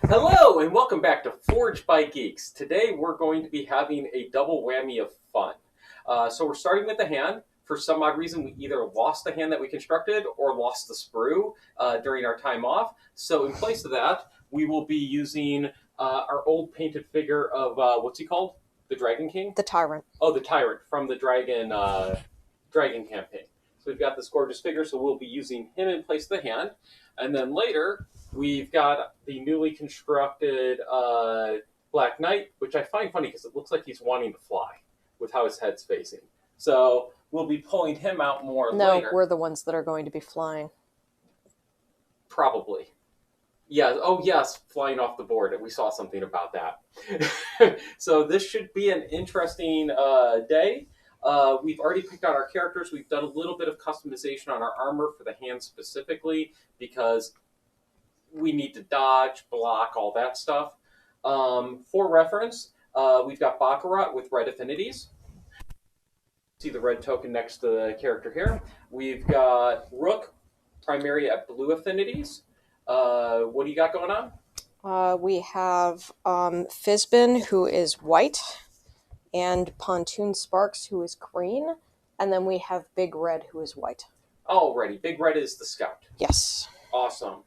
Hello and welcome back to Forge by Geeks. Today we're going to be having a double whammy of fun. So we're starting with the hand. For some odd reason, we either lost the hand that we constructed or lost the sprue during our time off. So in place of that, we will be using our old painted figure of, what's he called? The Dragon King? The Tyrant. Oh, the Tyrant from the Dragon campaign. So we've got this gorgeous figure, so we'll be using him in place of the hand. And then later, we've got the newly constructed Black Knight, which I find funny because it looks like he's wanting to fly with how his head's facing. So we'll be pulling him out more later. No, we're the ones that are going to be flying. Probably. Yeah. Oh, yes, flying off the board. We saw something about that. So this should be an interesting day. We've already picked out our characters. We've done a little bit of customization on our armor for the hands specifically because we need to dodge, block, all that stuff. For reference, we've got Baccarat with red affinities. See the red token next to the character here. We've got Rook, primary at blue affinities. What do you got going on? We have Fizbin, who is white, and Pontoon Sparks, who is green, and then we have Big Red, who is white. Alrighty, Big Red is the scout. Yes. Awesome.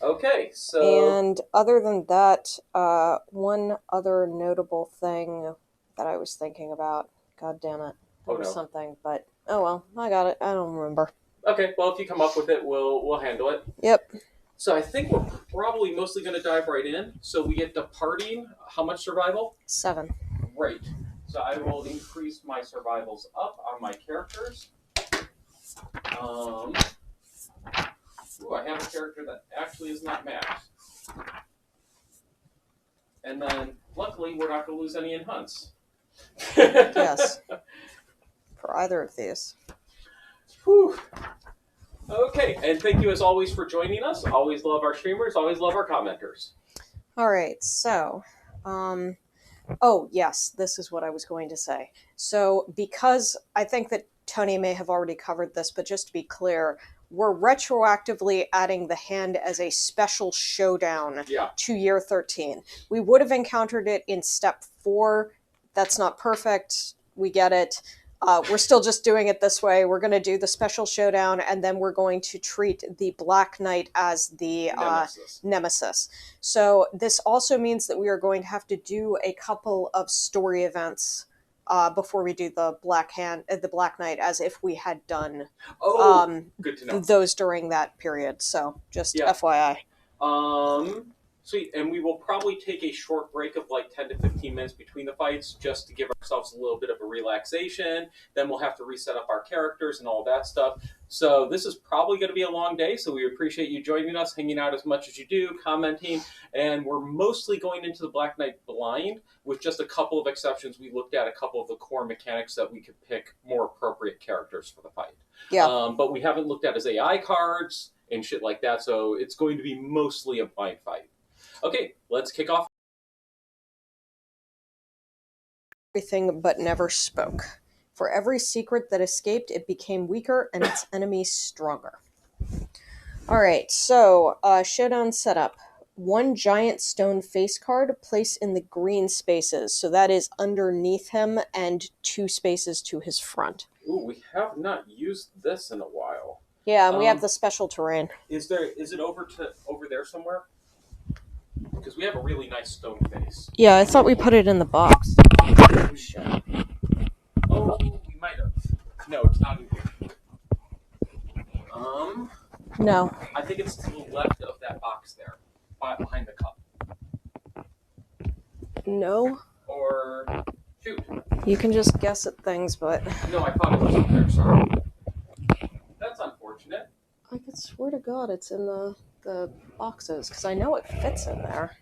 Okay, so... And other than that, one other notable thing that I was thinking about, god damn it, there was something, but oh well, I got it, I don't remember. Okay, well, if you come up with it, we'll handle it. Yep. So I think we're probably mostly going to dive right in. So we get departing. How much survival? 7. Great. So I will increase my survivals up on my characters. Ooh, I have a character that actually is not maxed. And then, luckily, we're not going to lose any in hunts. Yes. For either of these. Whew. Okay, and thank you as always for joining us. Always love our streamers, always love our commenters. All right, so, oh yes, this is what I was going to say. So, because I think that Tony may have already covered this, but just to be clear, we're retroactively adding the hand as a special showdown to year 13. We would have encountered it in step 4. That's not perfect. We get it. We're still just doing it this way. We're going to do the special showdown, and then we're going to treat the Black Knight as the nemesis. So this also means that we are going to have to do a couple of story events before we do the Black Knight, as if we had done good to know. Those during that period. So just FYI. Sweet, and we will probably take a short break of like 10 to 15 minutes between the fights just to give ourselves a little bit of a relaxation. Then we'll have to reset up our characters and all that stuff. So this is probably going to be a long day, so we appreciate you joining us, hanging out as much as you do, commenting, and we're mostly going into the Black Knight blind, with just a couple of exceptions. We looked at a couple of the core mechanics that we could pick more appropriate characters for the fight. Yeah. But we haven't looked at his AI cards and shit like that, so it's going to be mostly a blind fight. Okay, let's kick off. Everything but never spoke. For every secret that escaped, it became weaker and its enemies stronger. Alright, so showdown setup. 1 giant stone face card, place in the green spaces. So that is underneath him and 2 spaces to his front. Ooh, we have not used this in a while. Yeah, and we have the special terrain. Is it over there somewhere? Because we have a really nice stone face. Yeah, I thought we put it in the box. Oh, shit. Oh, we might have. No, it's not in here. No. I think it's to the left of that box there, behind the cup. No. Or, shoot. You can just guess at things, but... No, I thought it was up there, sorry. That's unfortunate. I could swear to God it's in the boxes, because I know it fits in there.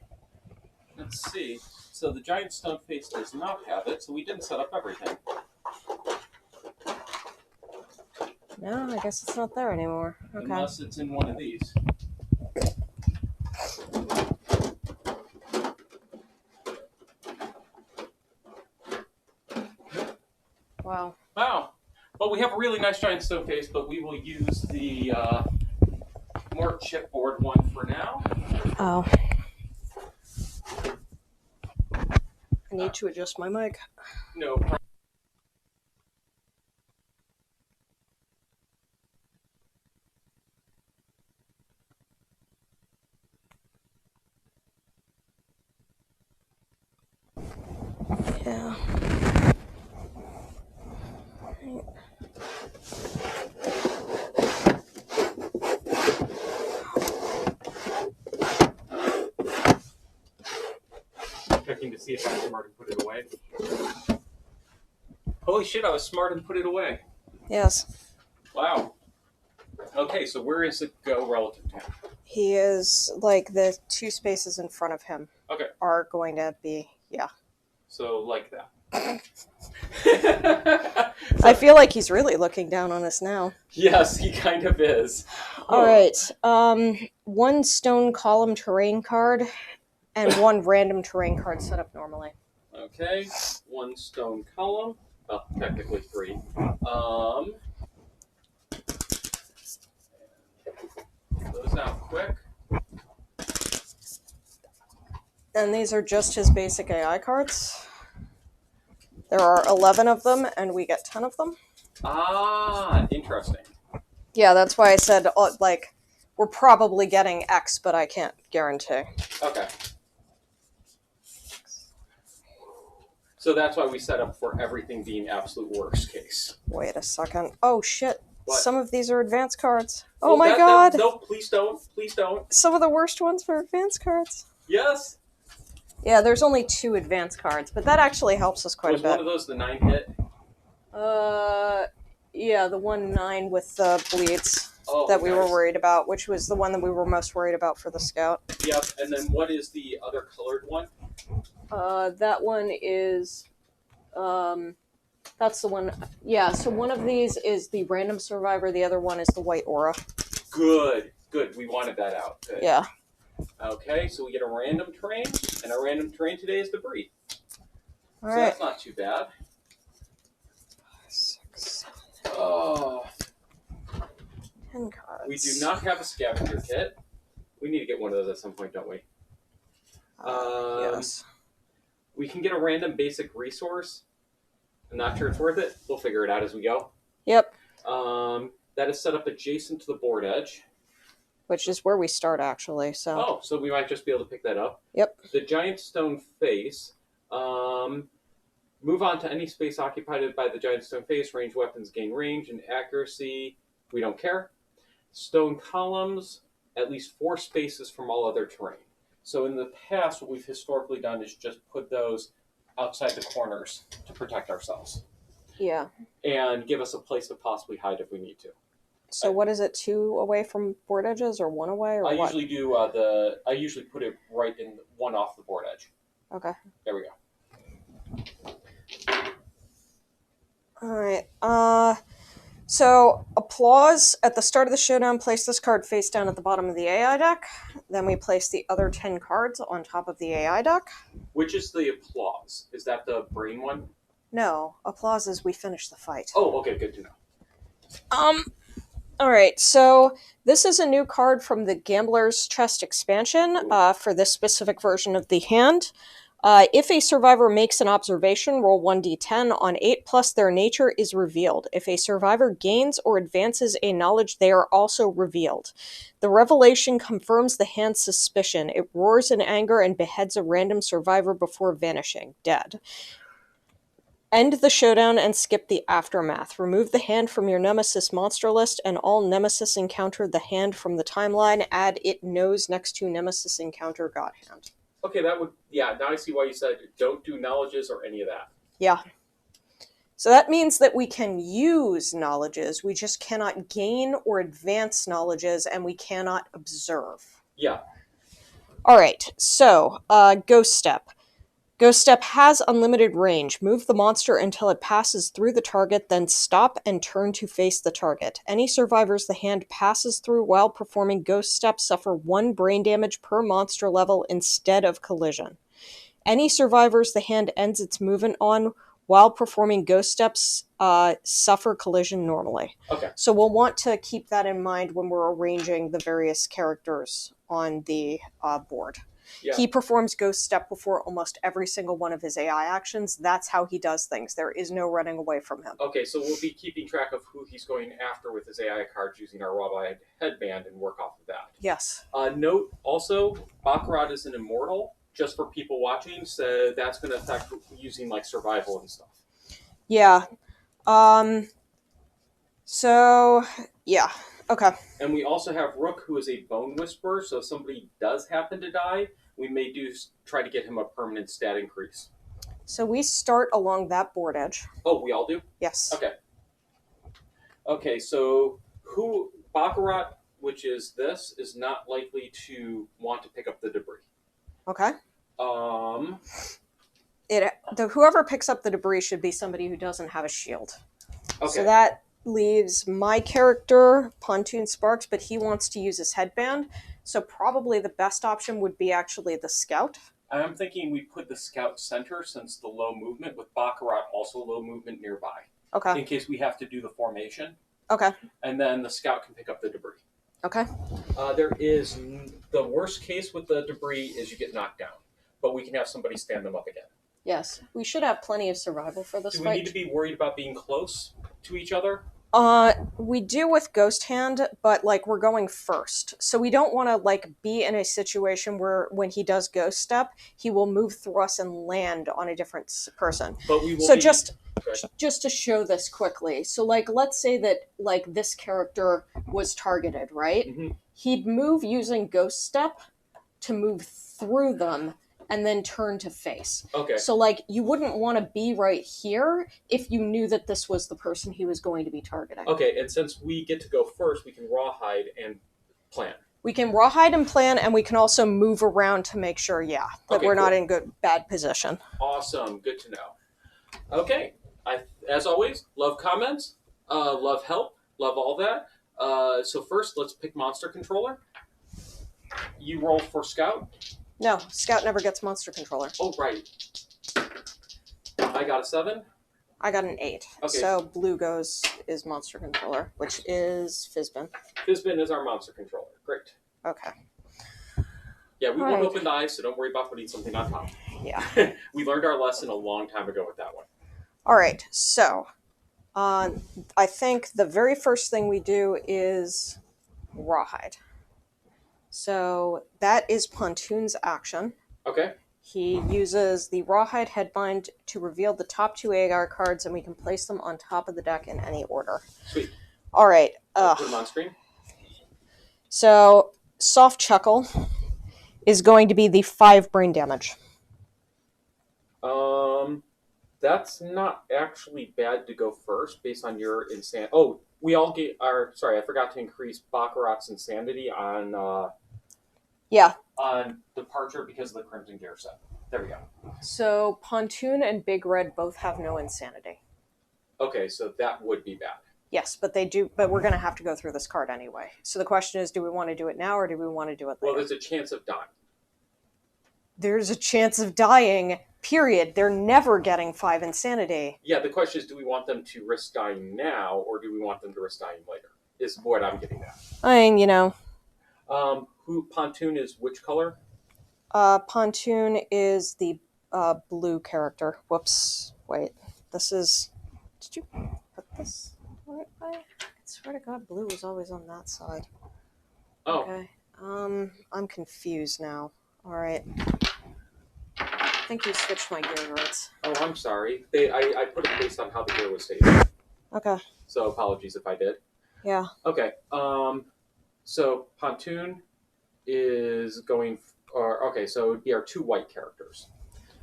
Let's see. So the giant stone face does not have it, so we didn't set up everything. No, I guess it's not there anymore. Okay. Unless it's in one of these. Wow. Wow. Well, we have a really nice giant stone face, but we will use the more chipboard one for now. Oh. need to adjust my mic. No problem. Yeah. Checking to see if I was smart and put it away. Holy shit, I was smart and put it away. Yes. Wow. Okay, so where is it go relative to him? He is, like, the 2 spaces in front of him Okay. are going to be, yeah. So, like that. I feel like he's really looking down on us now. Yes, he kind of is. Alright, 1 stone column terrain card, and 1 random terrain card set up normally. Okay, 1 stone column. Well, technically 3. Those out quick. And these are just his basic AI cards. There are 11 of them, and we get 10 of them. Ah, interesting. Yeah, that's why I said, like, we're probably getting X, but I can't guarantee. Okay. So that's why we set up for everything being absolute worst case. Wait a second. Oh, shit. What? Some of these are advanced cards. Oh my god! No, please don't. Please don't. Some of the worst ones are advanced cards. Yes. Yeah, there's only 2 advanced cards, but that actually helps us quite a bit. Was one of those the 9 hit? Yeah, the 1/9 with the bleeds that we nice. were worried about, which was the one that we were most worried about for the scout. Yep, and then what is the other colored one? That one is, that's the one, yeah, so one of these is the random survivor, the other one is the white aura. Good, good, we wanted that out. Good. Yeah. Okay, so we get a random terrain, and our random terrain today is debris. All so right. That's not too bad. 6, 7, Oh, 10 cards. we do not have a scavenger kit. We need to get one of those at some point, don't we? Yes. We can get a random basic resource. I'm not sure it's worth it. We'll figure it out as we go. Yep. That is set up adjacent to the board edge. Which is where we start, actually, so. Oh, so we might just be able to pick that up. Yep. The giant stone face. Move on to any space occupied by the giant stone face. Ranged weapons gain range and accuracy. We don't care. Stone columns, at least 4 spaces from all other terrain. So in the past, what we've historically done is just put those outside the corners to protect ourselves. Yeah. And give us a place to possibly hide if we need to. So what is it, 2 away from board edges or 1 away or what? Usually do I usually put it right in 1 off the board edge. Okay. There we go. Alright, so applause. At the start of the showdown, place this card face down at the bottom of the AI deck. Then we place the other 10 cards on top of the AI deck. Which is the applause? Is that the brain one? No, applause is we finish the fight. Oh, okay, good to know. Alright, so this is a new card from the Gambler's Chest expansion for this specific version of the hand. If a survivor makes an observation, roll 1d10. On 8+, their nature is revealed. If a survivor gains or advances a knowledge, they are also revealed. The revelation confirms the hand's suspicion. It roars in anger and beheads a random survivor before vanishing, dead. End the showdown and skip the aftermath. Remove the hand from your Nemesis monster list, and all Nemesis encounter the hand from the timeline. Add it knows next to Nemesis encounter God hand. Okay, that would... Yeah, now I see why you said don't do knowledges or any of that. Yeah. So that means that we can use knowledges, we just cannot gain or advance knowledges, and we cannot observe. Yeah. Alright, so, Ghost Step. Ghost Step has unlimited range. Move the monster until it passes through the target, then stop and turn to face the target. Any survivors the hand passes through while performing Ghost Step suffer 1 brain damage per monster level instead of collision. Any survivors the hand ends its movement on while performing ghost steps suffer collision normally. Okay. So we'll want to keep that in mind when we're arranging the various characters on the board. Yeah. He performs ghost step before almost every single one of his AI actions. That's how he does things. There is no running away from him. Okay, so we'll be keeping track of who he's going after with his AI cards using our rawhide headband and work off of that. Yes. Note also, Baccarat is an immortal, just for people watching, so that's going to affect using like survival and stuff. Yeah. So, yeah. Okay. And we also have Rook, who is a bone whisperer, so if somebody does happen to die, we may try to get him a permanent stat increase. So we start along that board edge. Oh, we all do? Yes. Okay. Okay, so Baccarat, which is this, is not likely to want to pick up the debris. Okay. Whoever picks up the debris should be somebody who doesn't have a shield. Okay. So that leaves my character, Pontoon Sparks, but he wants to use his headband. So probably the best option would be actually the scout. I'm thinking we put the scout center since the low movement, with Baccarat also low movement nearby. Okay. In case we have to do the formation. Okay. And then the scout can pick up the debris. Okay. There is the worst case with the debris is you get knocked down, but we can have somebody stand them up again. Yes, we should have plenty of survival for this fight. fight. Do we need to be worried about being close to each other? We do with Ghost Hand, but like we're going first. So we don't want to like be in a situation where when he does Ghost Step, he will move through us and land on a different person. But we will so just to show this quickly. So like let's say that like this character was targeted, right? Mm-hmm. He'd move using Ghost Step to move through them and then turn to face. Okay. So, like, you wouldn't want to be right here if you knew that this was the person he was going to be targeting. Okay, and since we get to go first, we can rawhide and plan. We can rawhide and plan, and we can also move around to make sure, that we're not in bad position. Awesome. Good to know. Okay. As always, love comments, love help, love all that. So first, let's pick monster controller. You roll for scout. No, Scout never gets monster controller. Oh, right. I got a 7. I got an 8. Okay. So blue is monster controller, which is Fizbin. Fizbin is our monster controller. Great. Okay. Yeah, we won't open the eyes, so don't worry about putting something on top. Yeah. We learned our lesson a long time ago with that one. All right, so I think the very first thing we do is rawhide. So that is Pontoon's action. Okay. He uses the rawhide headbind to reveal the top 2 AR cards, and we can place them on top of the deck in any order. Sweet. All right. Put them on screen. So soft chuckle is going to be the 5 brain damage. That's not actually bad to go first based on your insanity. Oh, we all get our. Sorry, I forgot to increase Baccarat's insanity on. On departure because of the Crimson Gear set. There we go. So Pontoon and Big Red both have no insanity. Okay, so that would be bad. Yes, but they do. But we're going to have to go through this card anyway. So the question is, do we want to do it now or do we want to do it later? Well, there's a chance of dying. There's a chance of dying, period. They're never getting 5 insanity. Yeah, the question is, do we want them to risk dying now or do we want them to risk dying later? Is what I'm getting at. I mean, Pontoon is which color? Pontoon is the blue character. Whoops. Wait. This is... Did you put this the right way? I swear to God, blue was always on that side. Oh. Okay. I'm confused now. All right. I think you switched my gear rights. Oh, I'm sorry. I put it based on how the gear was stated. Okay. So apologies if I did. Yeah. Okay. So Pontoon is going. So it would be our 2 white characters.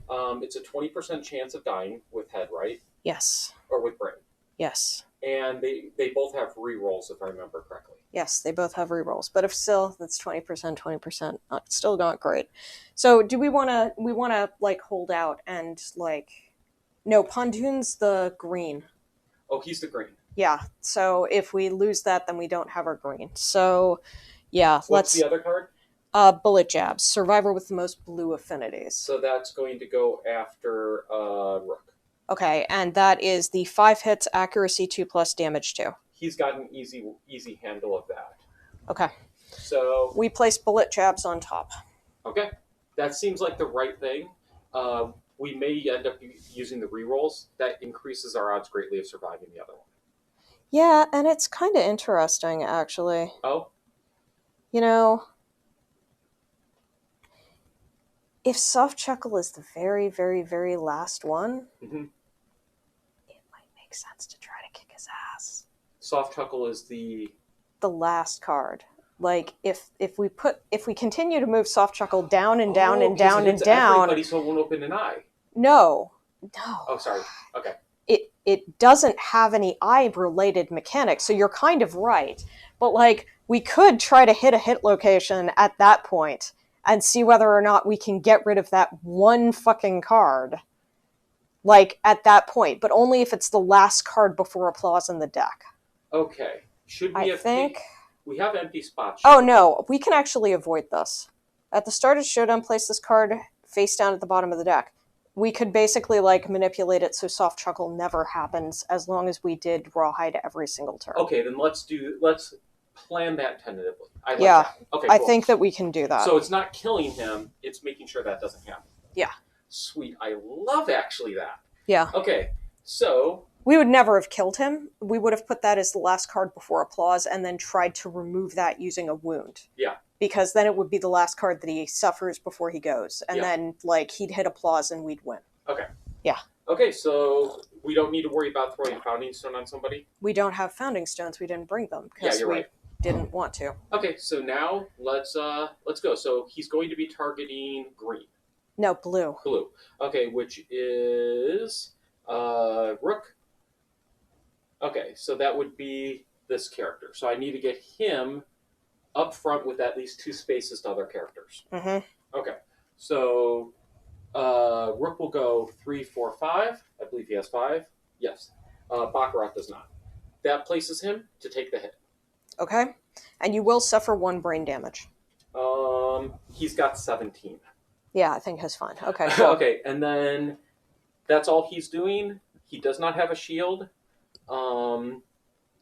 It's a 20% chance of dying with head, right? Yes. Or with brain. Yes. And they both have re-rolls, if I remember correctly. Yes, they both have re-rolls. But if still, that's 20%. Still not great. So do we want to like hold out and like... No, Pontoon's the green. Oh, he's the green. Yeah, so if we lose that, then we don't have our green. So, yeah, What's the other card? Bullet Jabs, Survivor with the most blue affinities. So that's going to go after Rook. Okay, and that is the 5 hits, accuracy 2 plus damage 2. He's got an easy handle of that. Okay. So we place bullet jabs on top. Okay, that seems like the right thing. We may end up using the rerolls. That increases our odds greatly of surviving the other one. Yeah, and it's kind of interesting, actually. Oh? You know, if Soft Chuckle is the very, very, very last one, it might make sense to try to kick his ass. Soft Chuckle is the last card. Like if we continue to move Soft Chuckle down and down and down and down, everybody, so it won't open an eye. No. Oh, sorry. Okay. It doesn't have any eye related mechanics, so you're kind of right. But like we could try to hit a hit location at that point and see whether or not we can get rid of that one fucking card. Like at that point, but only if it's the last card before applause in the deck. Okay. Should we we have empty spots. Oh no, we can actually avoid this. At the start of Showdown, place this card face down at the bottom of the deck. We could basically like manipulate it so Soft Chuckle never happens as long as we did Rawhide every single turn. Okay, then let's plan that tentatively. I like yeah, that. Okay, I cool. think that we can do that. So it's not killing him, it's making sure that doesn't happen. Yeah. Sweet. I love actually that. Yeah. Okay, so we would never have killed him. We would have put that as the last card before applause and then tried to remove that using a wound. Yeah. Because then it would be the last card that he suffers before he goes. And then, like, he'd hit applause and we'd win. Okay. Yeah. Okay, so we don't need to worry about throwing Founding Stone on somebody? We don't have Founding Stones. We didn't bring them because we didn't want to. Okay, so now let's go. So he's going to be targeting green. No, blue. Blue. Okay, which is Rook. Okay, so that would be this character. So I need to get him up front with at least 2 spaces to other characters. Mm-hmm. Okay, so Rook will go 3, 4, 5. I believe he has 5. Yes. Baccarat does not. That places him to take the hit. Okay, and you will suffer 1 brain damage. He's got 17. Yeah, I think he's fine. Okay, cool. Okay, and then that's all he's doing. He does not have a shield.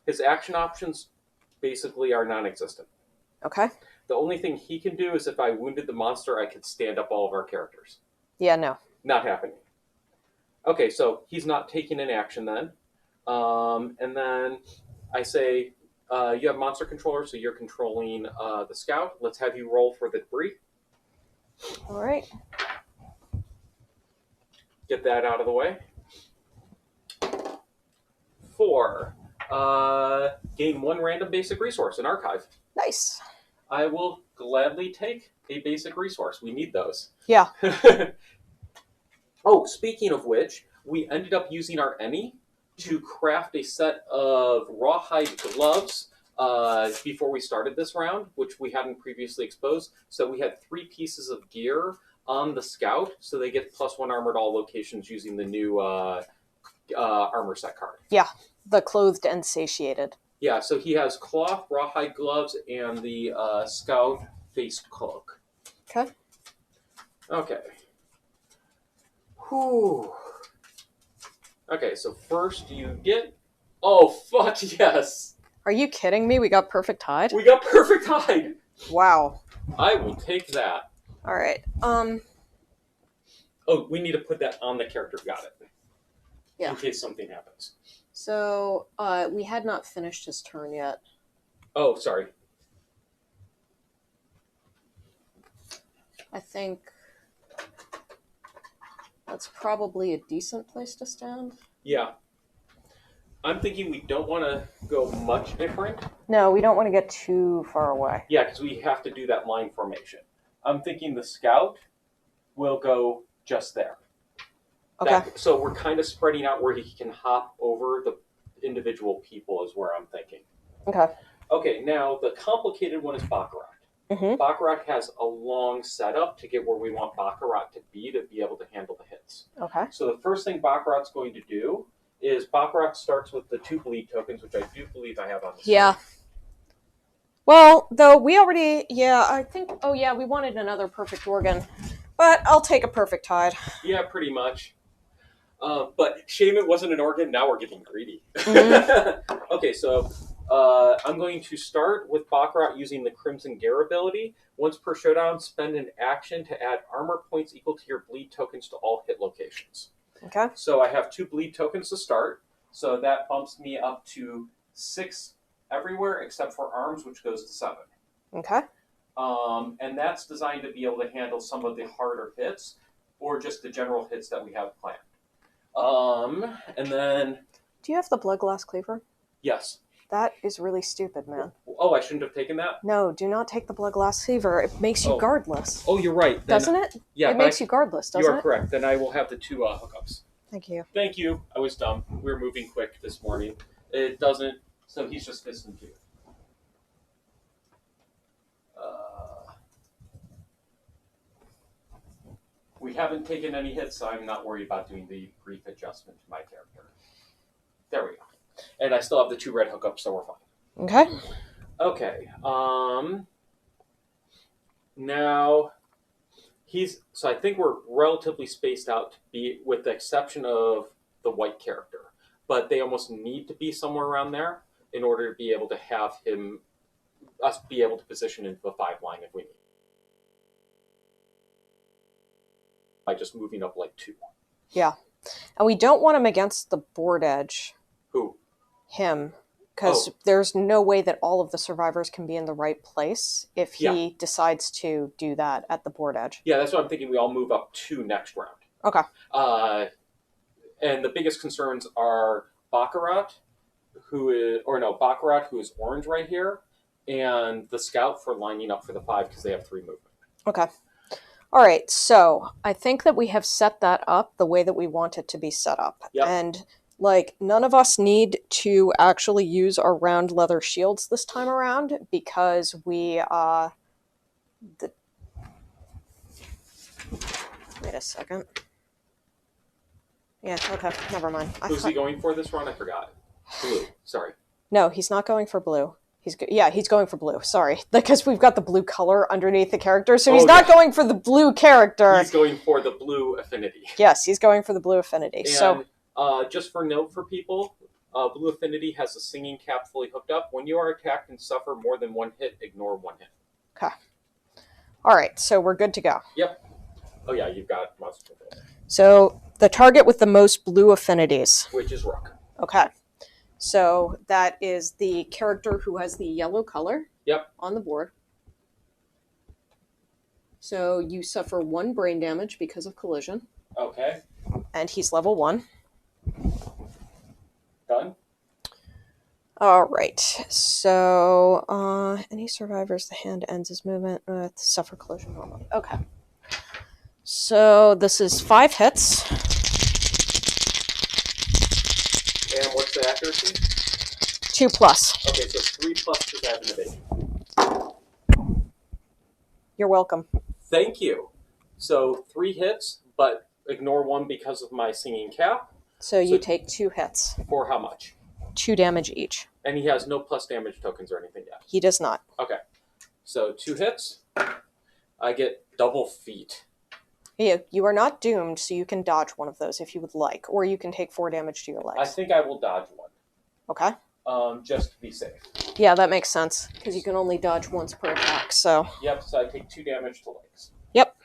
His action options basically are non-existent. Okay. The only thing he can do is if I wounded the monster, I could stand up all of our characters. Yeah, no. Not happening. Okay, so he's not taking an action then. And then I say, you have monster controller, so you're controlling the scout. Let's have you roll for the debris. All right. Get that out of the way. 4. Gain 1 random basic resource, an archive. Nice. I will gladly take a basic resource. We need those. Yeah. Oh, speaking of which, we ended up using our Eni to craft a set of rawhide gloves before we started this round, which we hadn't previously exposed. So we had 3 pieces of gear on the scout, so they get +1 armored all locations using the new armor set card. Yeah, the clothed and satiated. Yeah, so he has cloth, rawhide gloves, and the scout face cloak. Okay. Okay. Whew. Okay, so first you get... Oh, fuck yes! Are you kidding me? We got perfect hide? We got perfect hide! Wow. I will take that. All right. Oh, we need to put that on the character. Got it. Yeah. In case something happens. So, we had not finished his turn yet. Oh, sorry. I think that's probably a decent place to stand. Yeah. I'm thinking we don't want to go much different. No, we don't want to get too far away. Yeah, because we have to do that line formation. I'm thinking the scout will go just there. Okay. So we're kind of spreading out where he can hop over the individual people is where I'm thinking. Okay. Okay, now the complicated one is Baccarat. Mm-hmm. Baccarat has a long setup to get where we want Baccarat to be able to handle the hits. Okay. So the first thing Baccarat's going to do is Baccarat starts with the 2 bleed tokens, which I do believe I have on the screen. Yeah. Well, though we already, I think, we wanted another perfect organ. But I'll take a perfect hide. Yeah, pretty much. But shame it wasn't an organ. Now we're getting greedy. Mm-hmm. Okay, so I'm going to start with Baccarat using the Crimson Gear ability. Once per showdown, spend an action to add armor points equal to your bleed tokens to all hit locations. Okay. So I have 2 bleed tokens to start. So that bumps me up to 6 everywhere except for arms, which goes to 7. Okay. And that's designed to be able to handle some of the harder hits or just the general hits that we have planned. And then... Do you have the blood glass cleaver? Yes. That is really stupid, man. Oh, I shouldn't have taken that? No, do not take the blood glass cleaver. It makes you guardless. Oh, you're right. Then, doesn't it? Yeah. It makes you guardless, doesn't it? You are correct. Then I will have the 2 hookups. Thank you. Thank you. I was dumb. We were moving quick this morning. It doesn't... So he's just fist and tooth. We haven't taken any hits, so I'm not worried about doing the brief adjustment to my character. There we go. And I still have the 2 red hookups, so we're fine. Okay. Okay. Now, so I think we're relatively spaced out, with the exception of the white character. But they almost need to be somewhere around there in order to be able to have us be able to position into the 5 line if we need. By just moving up like 2. Yeah. And we don't want him against the board edge. Who? Him. Because there's no way that all of the survivors can be in the right place if he decides to do that at the board edge. Yeah, that's what I'm thinking. We all move up 2 next round. Okay. And the biggest concerns are Baccarat, who is orange right here, and the scout for lining up for the 5 because they have 3 movement. Okay. All right, so I think that we have set that up the way that we want it to be set up. Yep. And, none of us need to actually use our round leather shields this time around because we, Wait a second. Yeah, okay, never mind. Who's he going for this run? I forgot. Blue, sorry. No, he's not going for blue. He's going for blue. Sorry, because we've got the blue color underneath the character, so he's not going for the blue character. He's going for the blue affinity. Yes, he's going for the blue affinity. And, so, just for note for people, blue affinity has a singing cap fully hooked up. When you are attacked and suffer more than 1 hit, ignore 1 hit. Okay. All right, so we're good to go. Yep. Oh yeah, you've got monster control. So the target with the most blue affinities, which is Rook. Okay. So that is the character who has the yellow color on the board. So you suffer 1 brain damage because of collision. Okay. And he's level 1. Done. All right. So any survivors, the hand ends his movement with suffer collision normally. Okay. So this is 5 hits. And what's the accuracy? 2 plus. Okay, so 3 plus because I have an evasion. You're welcome. Thank you. So 3 hits, but ignore 1 because of my singing cap. So you take 2 hits. For how much? 2 damage each. And he has no plus damage tokens or anything yet. He does not. Okay. So 2 hits. I get double feet. Yeah, you are not doomed, so you can dodge one of those if you would like, or you can take 4 damage to your legs. I think I will dodge 1. Okay. Just to be safe. Yeah, that makes sense, because you can only dodge once per attack, so... Yep, so I take 2 damage to legs. Yep.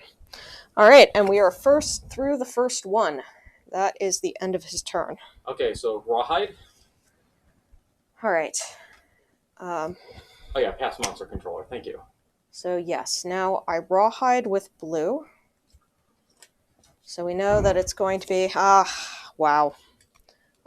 All right, and we are through the first one. That is the end of his turn. Okay, so Rawhide. All right. Oh yeah, pass monster controller, thank you. So yes, now I Rawhide with blue. So we know that it's going to be... wow.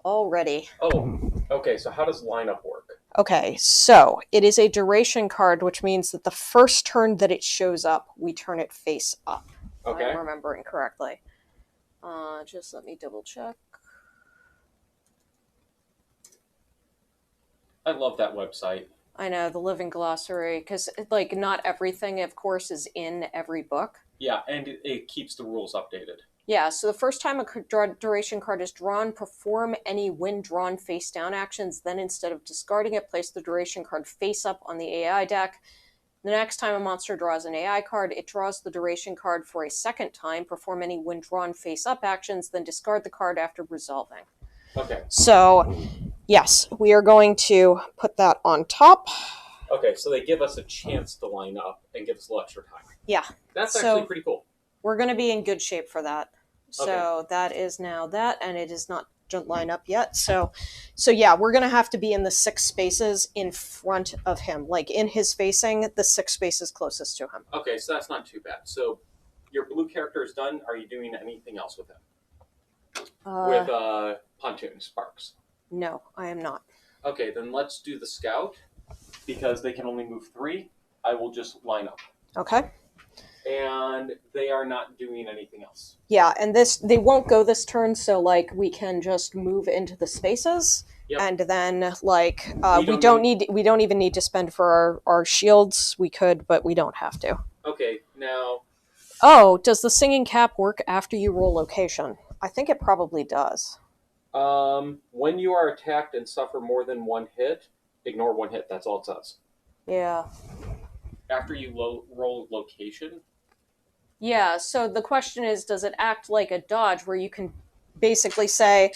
Already. Oh, okay, so how does lineup work? Okay, so it is a duration card, which means that the first turn that it shows up, we turn it face up. Okay. If I'm remembering correctly. Just let me double check. I love that website. I know, the Living Glossary, because like not everything, of course, is in every book. Yeah, and it keeps the rules updated. Yeah, so the first time a duration card is drawn, perform any when drawn face down actions. Then instead of discarding it, place the duration card face up on the AI deck. The next time a monster draws an AI card, it draws the duration card for a second time, perform any when drawn face-up actions, then discard the card after resolving. Okay. So, yes, we are going to put that on top. Okay, so they give us a chance to line up and give us a little extra time. Yeah. That's So- actually pretty cool. We're going to be in good shape for that. So Okay. that is now that, and it is not line up yet. So yeah, we're going to have to be in the 6 spaces in front of him, like in his facing, the 6 spaces closest to him. Okay, so that's not too bad. So your blue character is done. Are you doing anything else with him? With Pontoon Sparks? No, I am not. Okay, then let's do the scout. Because they can only move 3, I will just line up. Okay. And they are not doing anything else. Yeah, and they won't go this turn, so like we can just move into the spaces, and then like we don't even need to spend for our shields. We could, but we don't have to. Okay, now. Oh, does the singing cap work after you roll location? I think it probably does. When you are attacked and suffer more than 1 hit, ignore 1 hit. That's all it says. Yeah. After you roll location. Yeah, so the question is, does it act like a dodge where you can basically say,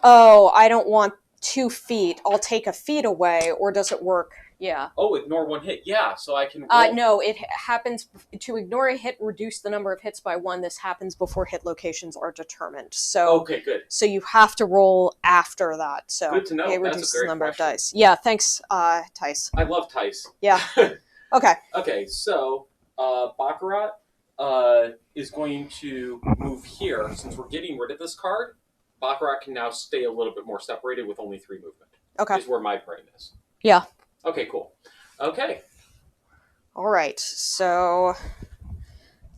oh, I don't want 2 feet, I'll take a feet away, or does it work? Yeah. Oh, ignore 1 hit. Yeah, so I can roll. No, it happens to ignore a hit, reduce the number of hits by 1. This happens before hit locations are determined. So okay, good. So you have to roll after that. So good to know. It That's reduces a great the number question. of dice. Yeah, thanks, Tice. I love Tice. Yeah. Okay. Okay, so Baccarat is going to move here. Since we're getting rid of this card, Baccarat can now stay a little bit more separated with only 3 movement. Okay. Is where my brain is. Yeah. Okay, cool. Okay. All right, so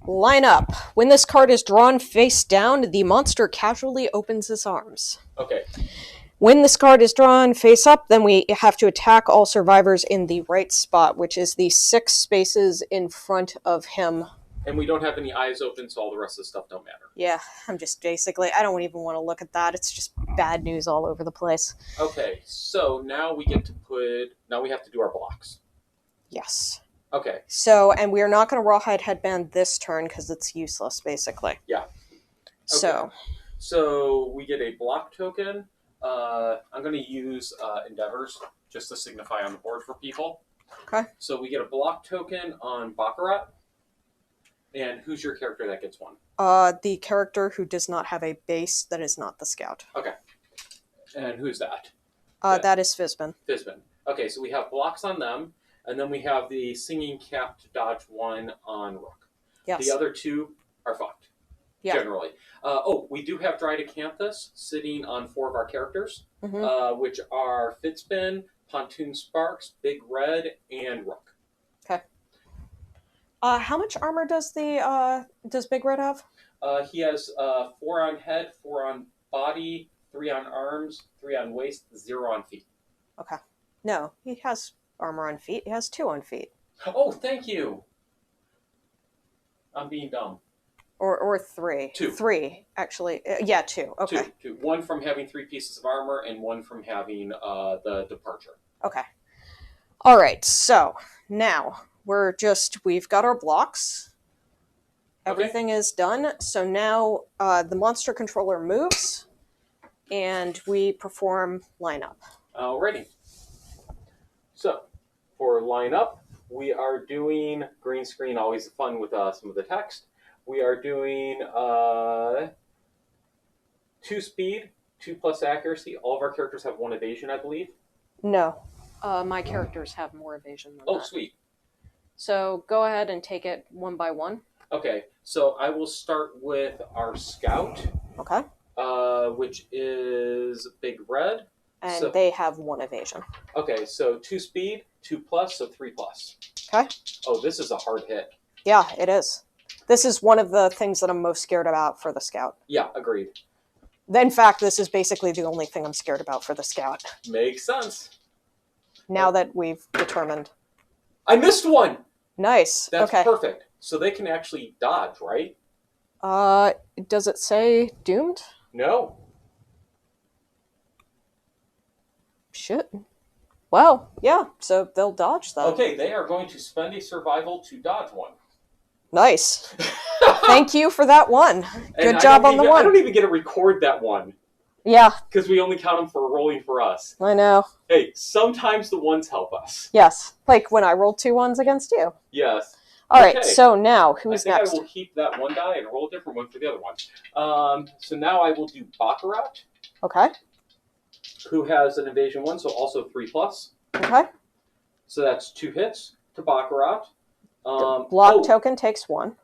line up. When this card is drawn face down, the monster casually opens its arms. Okay. When this card is drawn face up, then we have to attack all survivors in the right spot, which is the 6 spaces in front of him. And we don't have any eyes open, so all the rest of the stuff don't matter. Yeah, I'm just basically, I don't even want to look at that. It's just bad news all over the place. Okay, so now we have to do our blocks. Yes. Okay. So, and we are not going to Rawhide Headband this turn because it's useless, basically. Yeah. Okay. So we get a block token. I'm going to use Endeavors just to signify on the board for people. Okay. So we get a block token on Baccarat. And who's your character that gets 1? The character who does not have a base that is not the scout. Okay. And who's that? That is Fizbin. Fizbin. Okay, so we have blocks on them, and then we have the singing cap to dodge 1 on Rook. Yes. The other 2 are fucked. Yeah. Generally. We do have Drydacanthus sitting on 4 of our characters, which are Fizbin, Pontoon Sparks, Big Red, and Rook. Okay. How much armor does Big Red have? He has 4 on head, 4 on body, 3 on arms, 3 on waist, 0 on feet. Okay. No, he has armor on feet. He has 2 on feet. Oh, thank you. I'm being dumb. Or 3. 2. 3, actually. Yeah, 2. Okay. 2. 1 from having 3 pieces of armor, and 1 from having the departure. Okay. All right. So now we've got our blocks. Everything is done. So now the monster controller moves, and we perform lineup. Alrighty. So for lineup, we are doing green screen. Always fun with some of the text. We are doing 2 speed, 2+ accuracy. All of our characters have 1 evasion, I believe. No. My characters have more evasion than that. Oh, sweet. So go ahead and take it 1 by 1. Okay, so I will start with our scout. Okay. Which is Big Red. And they have 1 evasion. Okay, so 2 speed, 2+, so 3+. Okay. Oh, this is a hard hit. Yeah, it is. This is one of the things that I'm most scared about for the scout. Yeah, agreed. In fact, this is basically the only thing I'm scared about for the scout. Makes sense. Now that we've determined. I missed 1! Nice. That's okay. perfect. So they can actually dodge, right? Does it say doomed? No. Shit. Well, yeah, so they'll dodge then. Okay, they are going to spend a survival to dodge one. Nice. Thank you for that one. Good And job on the one. I don't even get to record that one. Yeah. Because we only count them for rolling for us. I know. Hey, sometimes the ones help us. Yes. Like when I rolled 2 ones against you. Yes. Alright, okay. So now, who's next? I will keep that one die and roll a different one for the other one. So now I will do Baccarat. Okay. Who has an evasion 1, so also 3+. Okay. So that's 2 hits to Baccarat. Block token takes 1.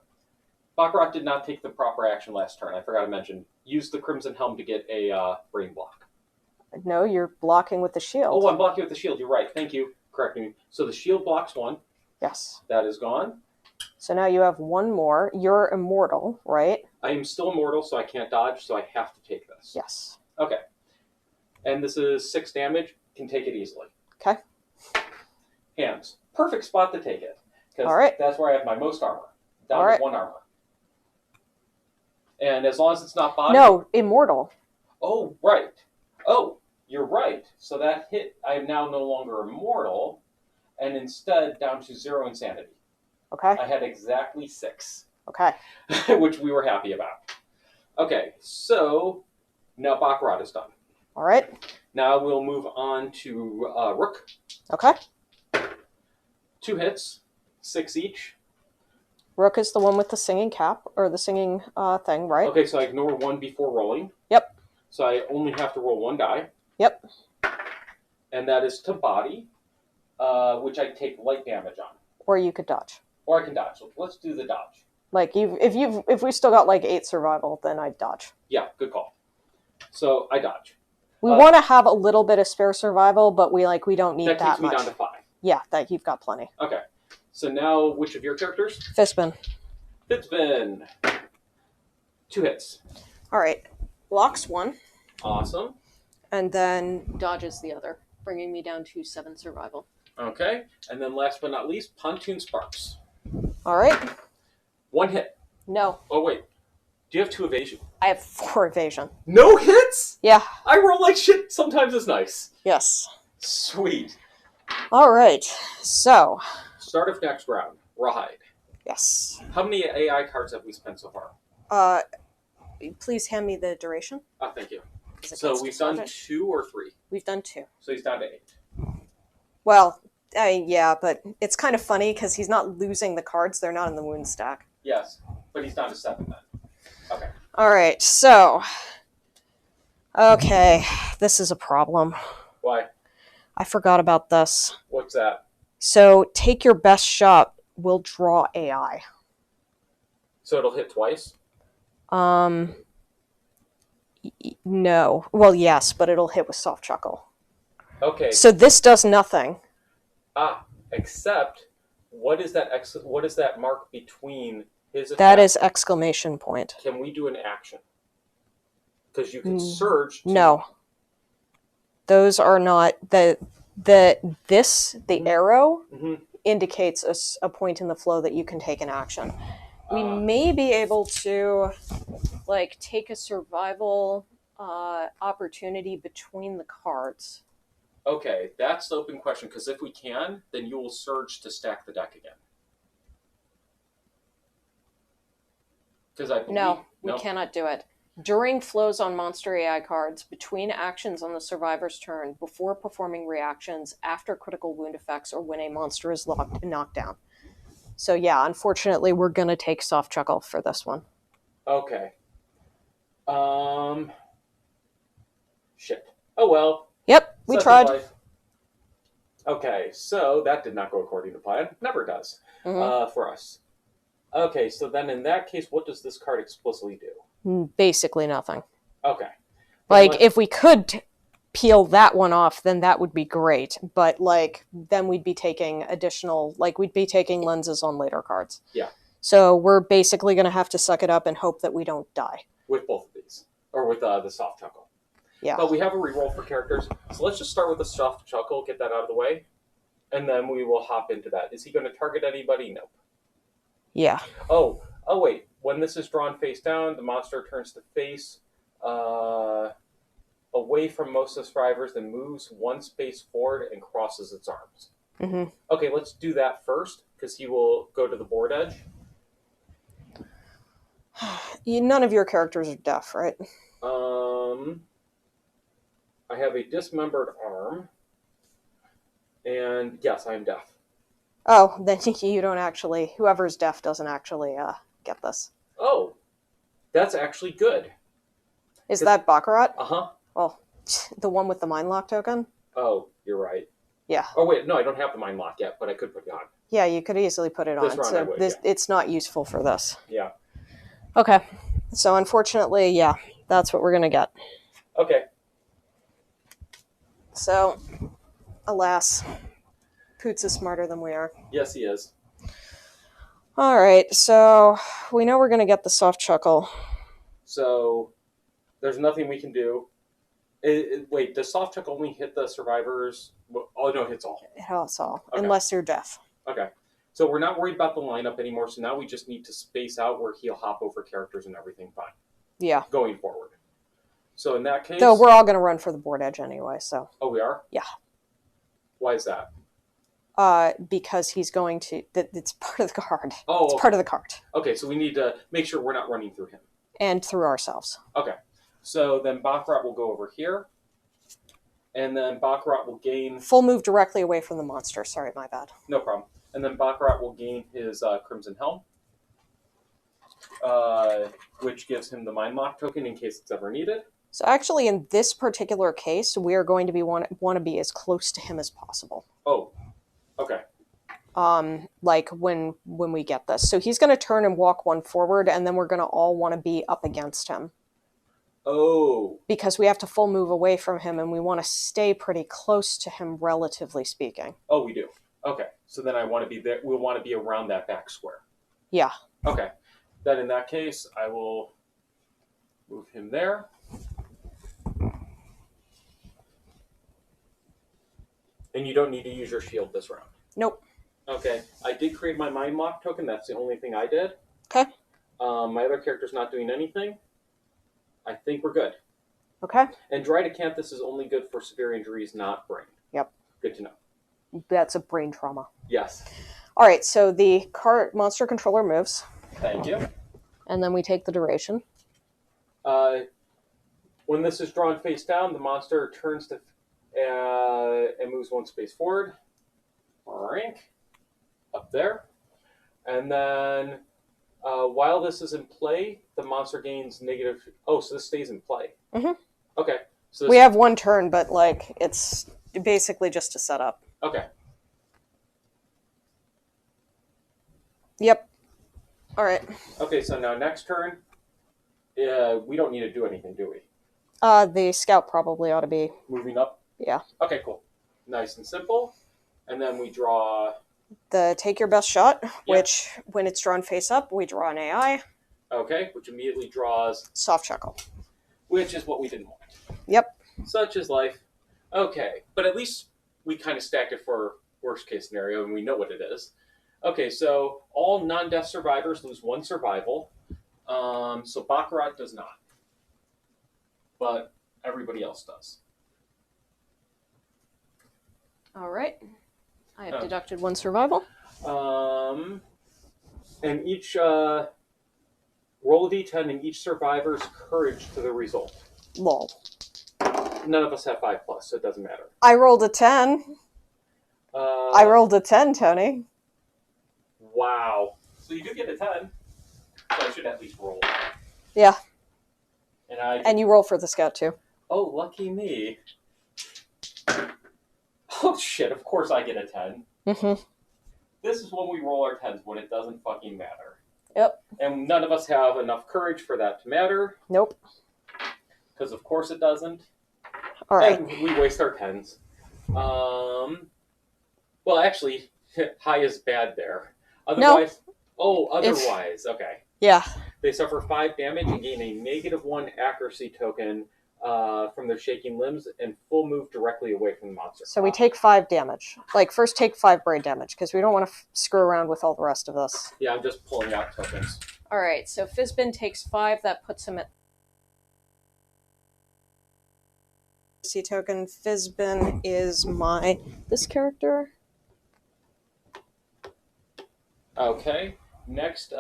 Baccarat did not take the proper action last turn. I forgot to mention. Use the Crimson Helm to get a brain block. No, you're blocking with the shield. Oh, I'm blocking with the shield. You're right. Thank you. Correcting me. So the shield blocks 1. Yes. That is gone. So now you have 1 more. You're immortal, right? I am still immortal, so I can't dodge, so I have to take this. Yes. Okay. And this is 6 damage. Can take it easily. Okay. Hands. Perfect spot to take it. All right. That's where I have my most armor. Down to 1 armor. And as long as it's not body... No, immortal. Oh, right. Oh, you're right. So that hit, I am now no longer immortal, and instead down to 0 insanity. Okay. I had exactly 6. Okay. Which we were happy about. Okay, so now Baccarat is done. All right. Now we'll move on to Rook. Okay. 2 hits, 6 each. Rook is the one with the singing cap, or the singing thing, right? Okay, so I ignore 1 before rolling. Yep. So I only have to roll 1 die. Yep. And that is to body, which I take light damage on. Or you could dodge. Or I can dodge. So let's do the dodge. Like if we still got like 8 survival, then I'd dodge. Yeah, good call. So I dodge. We want to have a little bit of spare survival, but we don't need that much. That takes me down to 5. Yeah, that you've got plenty. Okay. So now, which of your characters? Fistbin. Fistbin. 2 hits. All right. Blocks 1. Awesome. And then dodges the other, bringing me down to 7 survival. Okay. And then last but not least, Pontoon Sparks. All right. 1 hit. No. Oh, wait. Do you have 2 evasion? I have 4 evasion. No hits? Yeah. I roll like shit. Sometimes it's nice. Yes. Sweet. All right. So. Start of next round. Rawhide. Yes. How many AI cards have we spent so far? Please hand me the duration. Oh, thank you. So we've done 2 or 3? We've done 2. So he's down to 8. Well, yeah, but it's kind of funny because he's not losing the cards. They're not in the wound stack. Yes, but he's down to 7 then. Okay. All right, so. Okay, this is a problem. Why? I forgot about this. What's that? So take your best shot. We'll draw AI. So it'll hit twice? No. Well, yes, but it'll hit with soft chuckle. Okay. So this does nothing. Except, what is that mark between his attack? That is exclamation point. Can we do an action? Because you can surge. No. Those are not the arrow indicates a point in the flow that you can take an action. We may be able to take a survival opportunity between the cards. Okay, that's the open question, because if we can, then you will surge to stack the deck again. No, we cannot do it. During flows on monster AI cards, between actions on the survivor's turn, before performing reactions, after critical wound effects, or when a monster is knocked down. So yeah, unfortunately, we're going to take soft chuckle for this one. Okay. Shit. Oh well. Yep, we tried. Okay, so that did not go according to plan. Never does for us. Okay, so then in that case, what does this card explicitly do? Basically nothing. Okay. If we could peel that one off, then that would be great. But then we'd be taking additional, we'd be taking lenses on later cards. Yeah. So we're basically going to have to suck it up and hope that we don't die. With both of these. Or with the soft chuckle. Yeah. But we have a reroll for characters. So let's just start with the soft chuckle, get that out of the way. And then we will hop into that. Is he going to target anybody? Nope. Yeah. Oh, wait. When this is drawn face down, the monster turns to face. away from most of the survivors, then moves one space forward and crosses its arms. Mm-hmm. Okay, let's do that first, because he will go to the board edge. None of your characters are deaf, right? I have a dismembered arm, and yes, I am deaf. Oh, then you don't actually. Whoever's deaf doesn't actually get this. Oh, that's actually good. Is that Baccarat? Uh-huh. Well, the one with the mind lock token? Oh, you're right. Yeah. Oh, wait, no, I don't have the mind lock yet, but I could put it on. Yeah, you could easily put it on. This round I would, yeah. It's not useful for this. Yeah. Okay. So unfortunately, yeah, that's what we're going to get. Okay. So, alas, Poots is smarter than we are. Yes, he is. All right, so we know we're going to get the soft chuckle. So, there's nothing we can do. Wait, does soft chuck only hit the survivors? Oh, no, it hits all. It hits all, Okay. unless you're deaf. Okay. So we're not worried about the lineup anymore, so now we just need to space out where he'll hop over characters and everything fine. Yeah. Going forward. So in that case... Though we're all going to run for the board edge anyway, so... Oh, we are? Yeah. Why is that? Because he's going to... It's part of the card. Oh, it's okay. part of the card. Okay, so we need to make sure we're not running through him. And through ourselves. Okay. So then Baccarat will go over here. And then Baccarat will gain... Full move directly away from the monster. Sorry, my bad. No problem. And then Baccarat will gain his Crimson Helm. Which gives him the Mind Lock token in case it's ever needed. So actually, in this particular case, we are going to want to be as close to him as possible. Oh, okay. Like when we get this. So he's going to turn and walk one forward, and then we're going to all want to be up against him. Oh. Because we have to full move away from him, and we want to stay pretty close to him, relatively speaking. Oh, we do. Okay. So then I want to be there. We'll want to be around that back square. Yeah. Okay. Then in that case, I will move him there. And you don't need to use your shield this round. Nope. Okay. I did create my Mind Lock token. That's the only thing I did. Okay. My other character's not doing anything. I think we're good. Okay. And Dried Acanthus is only good for severe injuries, not brain. Yep. Good to know. That's a brain trauma. Yes. All right, so the monster controller moves. Thank you. And then we take the duration. When this is drawn face down, the monster turns to and moves one space forward. Rank. Up there. And then while this is in play, the monster gains negative... Oh, so this stays in play. Mm-hmm. Okay. So we have one turn, but like it's basically just to set up. Okay. Yep. All right. Okay, so now next turn, we don't need to do anything, do we? The scout probably ought to be... Moving up? Yeah. Okay, cool. Nice and simple. And then we draw... The take your best shot, which when it's drawn face up, we draw an AI. Okay, which immediately draws... Soft chuckle. Which is what we didn't want. Yep. Such is life. Okay, but at least we kind of stacked it for worst case scenario, and we know what it is. Okay, so all non-death survivors lose one survival. So Baccarat does not. But everybody else does. All right. I have deducted one survival. And each roll a d10 and each survivor's courage to the result. Lol. None of us have 5+, so it doesn't matter. I rolled a 10. I rolled a 10, Tony. Wow. So you do get a 10. So I should at least roll. Yeah. And you roll for the scout, too. Oh, lucky me. Oh, shit. Of course I get a 10. Mm-hmm. This is when we roll our 10s, when it doesn't fucking matter. Yep. And none of us have enough courage for that to matter. Nope. Because of course it doesn't. All right. And we waste our 10s. Well, actually, high is bad there. Otherwise, no. Oh, otherwise, okay. Yeah. They suffer 5 damage and gain a -1 accuracy token from their shaking limbs and full move directly away from the monster. So we take 5 damage. Like, first take 5 brain damage, because we don't want to screw around with all the rest of this. Yeah, I'm just pulling out tokens. All right, so Fizbin takes 5. That puts him at courtesy token. Fizbin is this character. Okay. Next,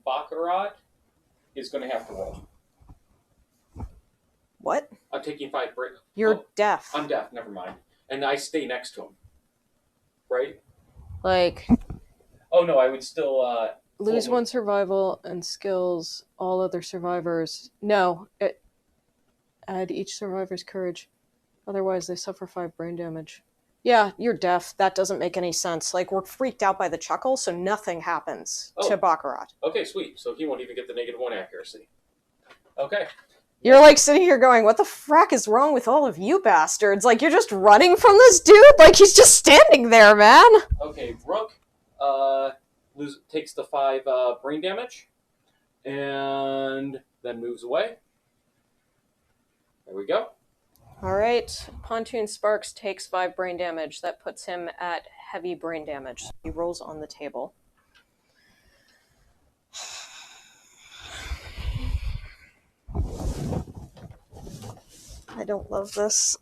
Baccarat is going to have to roll. What? I'm taking 5 brain. You're deaf. I'm deaf. Never mind. And I stay next to him. Right? Like. Oh no, I would still Lose 1 survival and skills. All other survivors. No. Add each survivor's courage. Otherwise, they suffer 5 brain damage. Yeah, you're deaf. That doesn't make any sense. Like, we're freaked out by the chuckle, so nothing happens to Baccarat. Okay, sweet. So he won't even get the -1 accuracy. Okay. You're like sitting here going, what the frack is wrong with all of you bastards? Like, you're just running from this dude? Like, he's just standing there, man! Okay, Rook takes the 5 brain damage, and then moves away. There we go. Alright, Pontoon Sparks takes 5 brain damage. That puts him at heavy brain damage. So he rolls on the table. I don't love this.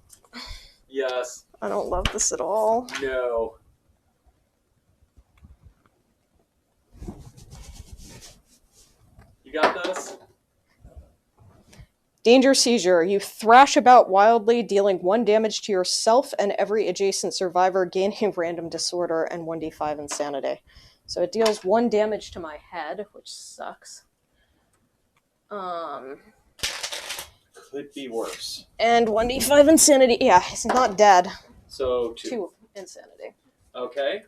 Yes. I don't love this at all. No. You got this? Danger seizure. You thrash about wildly, dealing 1 damage to yourself and every adjacent survivor, gaining random disorder and 1d5 insanity. So it deals 1 damage to my head, which sucks. Could be worse. And 1d5 insanity. Yeah, he's not dead. So 2. 2 insanity. Okay.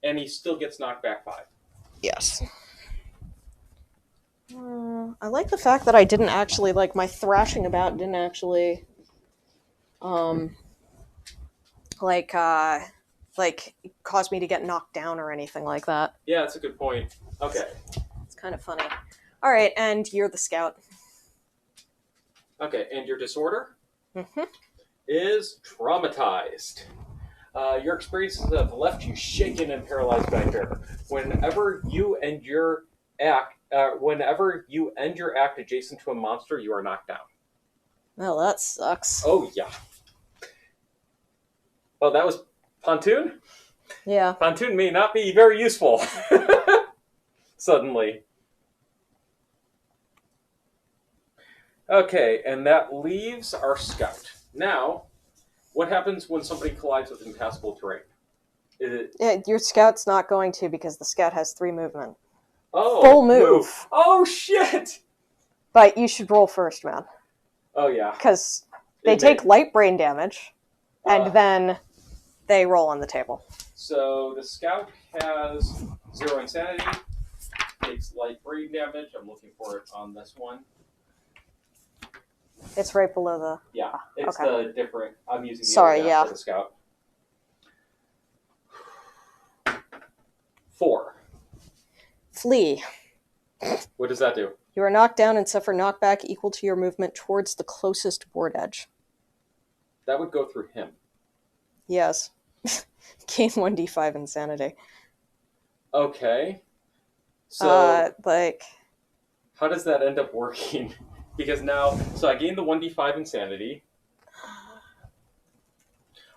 And he still gets knocked back 5. Yes. I like the fact that I didn't actually, like, my thrashing about didn't actually, cause me to get knocked down or anything like that. Yeah, that's a good point. Okay. It's kind of funny. Alright, and you're the scout. Okay, and your disorder is traumatized. Your experiences have left you shaken and paralyzed by fear. Whenever you end your act adjacent to a monster, you are knocked down. Well, that sucks. Oh, yeah. Oh, that was Pontoon? Yeah. Pontoon may not be very useful. Suddenly. Okay, and that leaves our scout. Now, what happens when somebody collides with impassable terrain? Your scout's not going to, because the scout has 3 movement. Oh, full move. Oh, shit! But you should roll first, man. Oh, yeah. Because they take light brain damage, and then they roll on the table. So the scout has 0 insanity, takes light brain damage. I'm looking for it on this one. It's right below the... Yeah, it's okay. the different... I'm using the Sorry, other yeah. for the scout. 4. Flee. What does that do? You are knocked down and suffer knockback equal to your movement towards the closest board edge. That would go through him. Yes. Gain 1d5 insanity. Okay. So... How does that end up working? Because now... So I gained the 1d5 insanity.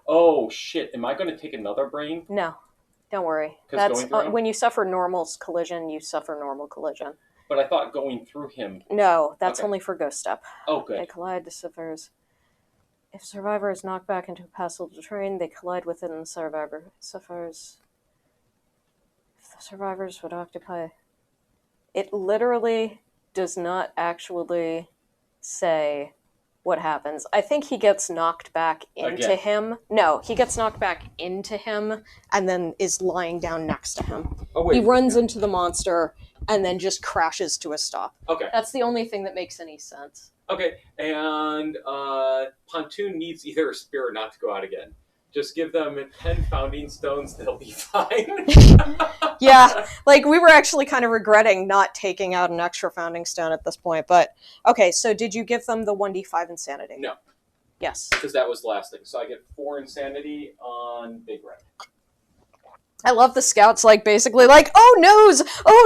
Oh, shit. Am I going to take another brain? No. Don't worry. That's when you suffer normal collision, you suffer normal collision. But I thought going through him... No, that's only for Ghost Step. Oh, good. They collide the survivors. If survivor is knocked back into a passable terrain, they collide with it and the survivor suffers. If the survivors would occupy... It literally does not actually say what happens. I think he gets knocked back into him. No, he gets knocked back into him and then is lying down next to him. Oh, wait. He runs into the monster and then just crashes to a stop. Okay. That's the only thing that makes any sense. Okay, and Pontoon needs either a spear or not to go out again. Just give them 10 founding stones, they'll be fine. Yeah, like we were actually kind of regretting not taking out an extra founding stone at this point. But, okay, so did you give them the 1d5 insanity? No. Yes. Because that was the last thing. So I get 4 insanity on Big Red. I love the scouts, like, basically like, oh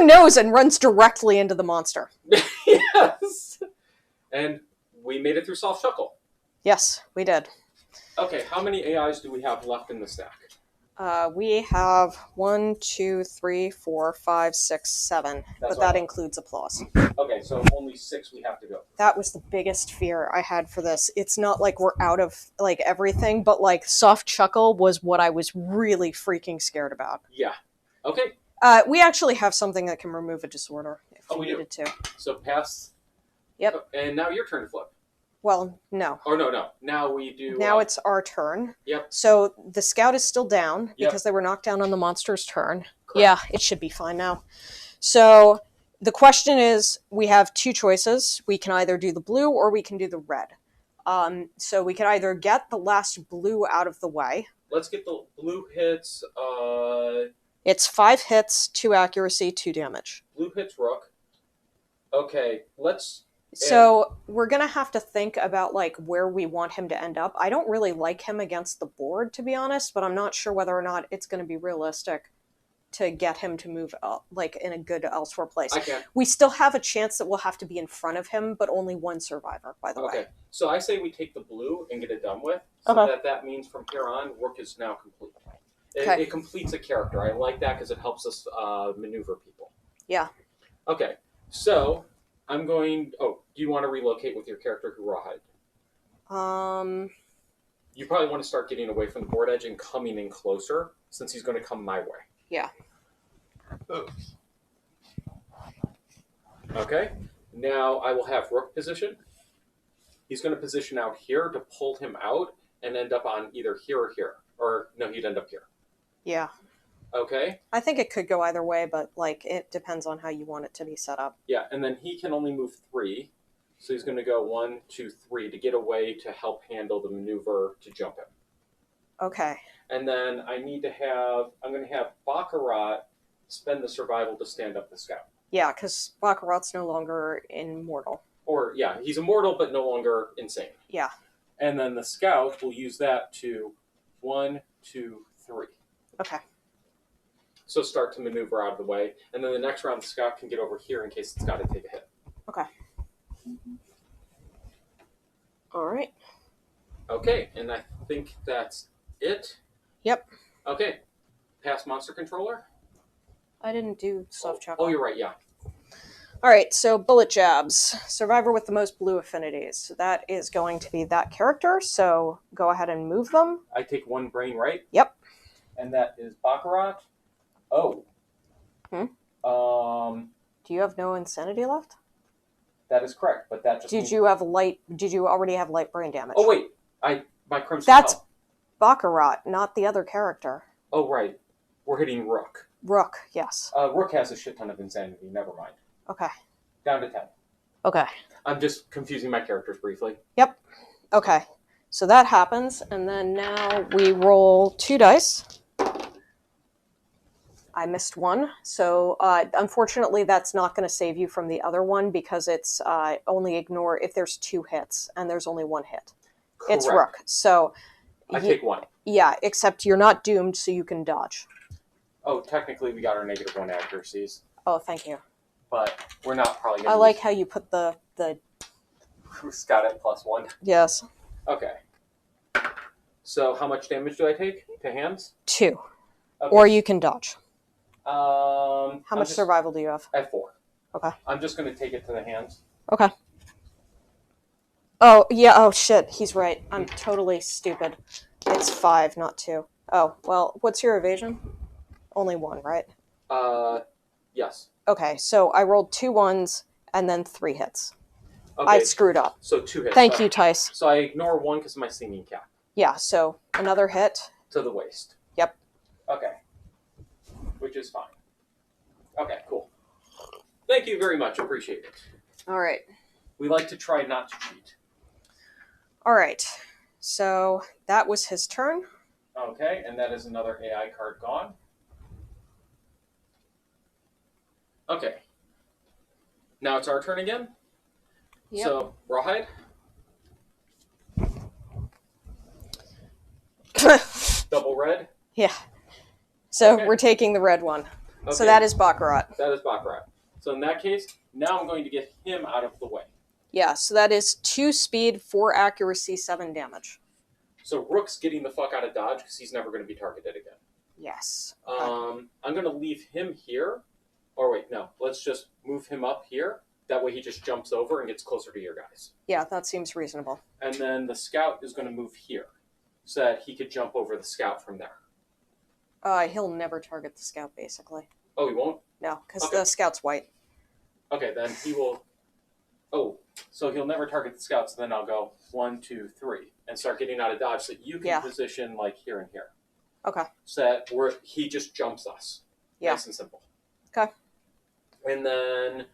noes, and runs directly into the monster. Yes! And we made it through Soft Chuckle. Yes, we did. Okay, how many AIs do we have left in the stack? We have 1, 2, 3, 4, 5, 6, 7, That's but that what includes applause. Okay, so only 6 we have to go. That was the biggest fear I had for this. It's not like we're out of like everything, but like soft chuckle was what I was really freaking scared about. Yeah. Okay. We actually have something that can remove a disorder if we needed to. So pass. Yep. And now your turn to flip. Well, no. Oh, no. Now we do... Now it's our turn. Yep. So the scout is still down Yep. because they were knocked down on the monster's turn. Correct. Yeah, it should be fine now. So the question is, we have two choices. We can either do the blue or we can do the red. So we can either get the last blue out of the way. Let's get the blue hits. It's 5 hits, 2 accuracy, 2 damage. Blue hits Rook. Okay, let's... So we're going to have to think about like where we want him to end up. I don't really like him against the board, to be honest, but I'm not sure whether or not it's going to be realistic to get him to move up, like in a good elsewhere place. I can. We still have a chance that we'll have to be in front of him, but only one survivor, by the way. Okay, so I say we take the blue and get it done with, so that means from here on, Rook is now complete. It completes a character. I like that because it helps us maneuver people. Yeah. Okay, so I'm going... Oh, do you want to relocate with your character who rawhide? You probably want to start getting away from the board edge and coming in closer, since he's going to come my way. Yeah. Okay, now I will have Rook position. He's going to position out here to pull him out and end up on either here or here. Or, no, he'd end up here. Yeah. Okay? I think it could go either way, but like it depends on how you want it to be set up. Yeah, and then he can only move 3. So he's going to go 1, 2, 3 to get away to help handle the maneuver to jump him. Okay. And then I'm going to have Baccarat spend the survival to stand up the scout. Yeah, because Baccarat's no longer immortal. Or, yeah, he's immortal but no longer insane. Yeah. And then the scout will use that to 1, 2, 3. Okay. So start to maneuver out of the way. And then the next round, the scout can get over here in case it's got to take a hit. Okay. All right. Okay, and I think that's it. Yep. Okay. Pass monster controller. I didn't do soft chocolate. Oh, you're right, yeah. All right, so bullet jabs. Survivor with the most blue affinities. So that is going to be that character, so go ahead and move them. I take 1 brain, right? Yep. And that is Baccarat. Oh. Do you have no insanity left? That is correct, but that just Did you already have light brain damage? Oh, wait. My Crimson That's Helm. Baccarat, not the other character. Oh, right. We're hitting Rook. Rook, yes. Rook has a shit ton of insanity. Never mind. Okay. Down to 10. Okay. I'm just confusing my characters briefly. Yep. Okay. So that happens, and then now we roll 2 dice. I missed 1, so unfortunately that's not going to save you from the other one because it's only ignore if there's 2 hits, and there's only 1 hit. Correct. It's Rook, so... I take 1. Yeah, except you're not doomed, so you can dodge. Oh, technically we got our -1 accuracies. Oh, thank you. But we're not probably going to... I like how you put the... Who's got it +1? Yes. Okay. So how much damage do I take to hands? 2. Okay. Or you can dodge. How much survival do you have? I have 4. Okay. I'm just going to take it to the hands. Okay. Oh, yeah, oh shit, he's right. I'm totally stupid. It's 5, not 2. Oh, well, what's your evasion? Only 1, right? Yes. Okay, so I rolled 2 1s and then 3 hits. Okay. I screwed up. So 2 hits. Thank you, Tice. So I ignore 1 because of my singing cap. Yeah, so another hit. To the waist. Yep. Okay. Which is fine. Okay, cool. Thank you very much. Appreciate it. All right. We like to try not to cheat. All right. So that was his turn. Okay, and that is another AI card gone. Okay. Now it's our turn again. Yep. So, Rawhide. Double red. Yeah. So Okay. we're taking the red one. Okay. So that is Baccarat. That is Baccarat. So in that case, now I'm going to get him out of the way. Yeah, so that is 2 speed, 4 accuracy, 7 damage. So Rook's getting the fuck out of dodge because he's never going to be targeted again. Yes. I'm going to leave him here. Or wait, no. Let's just move him up here. That way he just jumps over and gets closer to your guys. Yeah, that seems reasonable. And then the scout is going to move here so that he could jump over the scout from there. He'll never target the scout, basically. Oh, he won't? No, because Okay. the scout's white. Okay, then he will... Oh, so he'll never target the scouts. Then I'll go 1, 2, 3 and start getting out of dodge so that you can position like here and here. Okay. So that he just jumps us. Yeah. Nice and simple. Okay. And then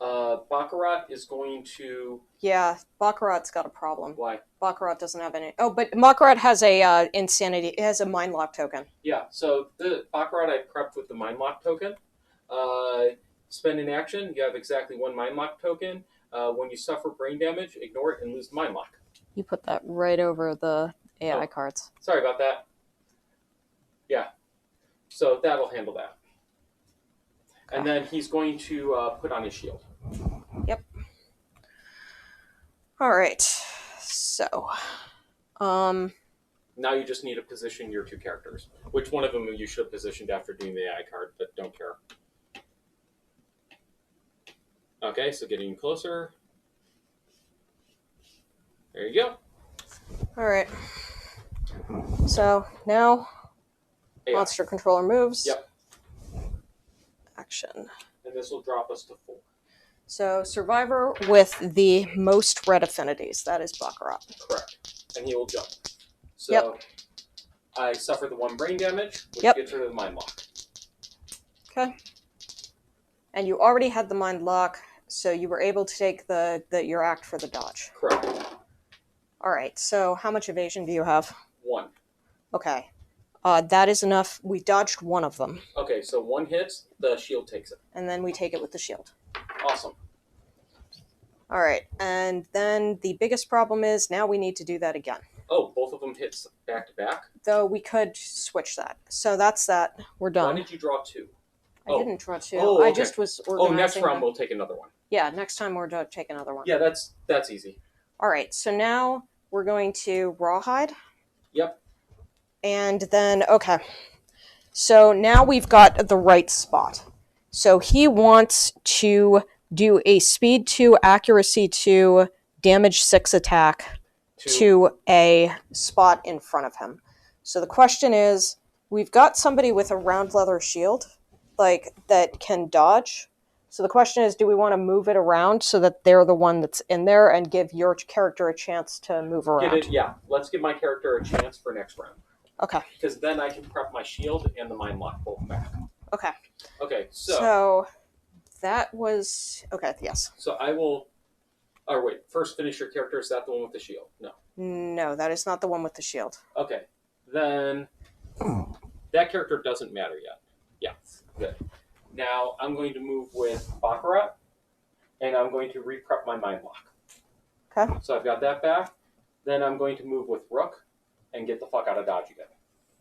Baccarat is going to... Yeah, Baccarat's got a problem. Why? Baccarat doesn't have any... Oh, but Baccarat has a insanity... It has a mind lock token. Yeah, so the Baccarat I prepped with the mind lock token. Spend an action, you have exactly 1 mind lock token. When you suffer brain damage, ignore it and lose the mind lock. You put that right over the AI cards. Sorry about that. Yeah, so that'll handle that. And then he's going to put on his shield. Yep. All right. So, now you just need to position your 2 characters. Which one of them you should have positioned after doing the AI card, but don't care. Okay, so getting closer. There you go. All right. So now, AI. monster controller moves. Yep. Action. And this will drop us to 4. So survivor with the most red affinities. That is Baccarat. Correct. And he will jump. So I suffer the 1 brain damage, which gets rid of the mind lock. Okay. And you already had the mind lock, so you were able to take your act for the dodge. Correct. All right. So how much evasion do you have? 1. Okay. That is enough. We dodged 1 of them. Okay, so 1 hits, the shield takes it. And then we take it with the shield. Awesome. All right. And then the biggest problem is now we need to do that again. Oh, both of them hits back to back? Though we could switch that. So that's that. We're done. Why did you draw 2? I didn't draw 2. Oh, okay. I just was organizing. Next round we'll take another one. Yeah, next time we're going to take another one. Yeah, that's easy. All right. So now we're going to rawhide. Yep. And then, okay. So now we've got the right spot. So he wants to do a speed 2, accuracy 2, damage 6 attack to a spot in front of him. So the question is, we've got somebody with a round leather shield, like, that can dodge. So the question is, do we want to move it around so that they're the one that's in there and give your character a chance to move around? Yeah, let's give my character a chance for next round. Okay. Because then I can prep my shield and the mind lock both back. Okay. Okay, so that was... Okay, yes. So I will... Oh, wait. First finish your character. Is that the one with the shield? No. No, that is not the one with the shield. Okay. Then that character doesn't matter yet. Yeah, good. Now I'm going to move with Baccarat, and I'm going to re-prep my mind lock. Okay. So I've got that back. Then I'm going to move with Rook and get the fuck out of dodge again.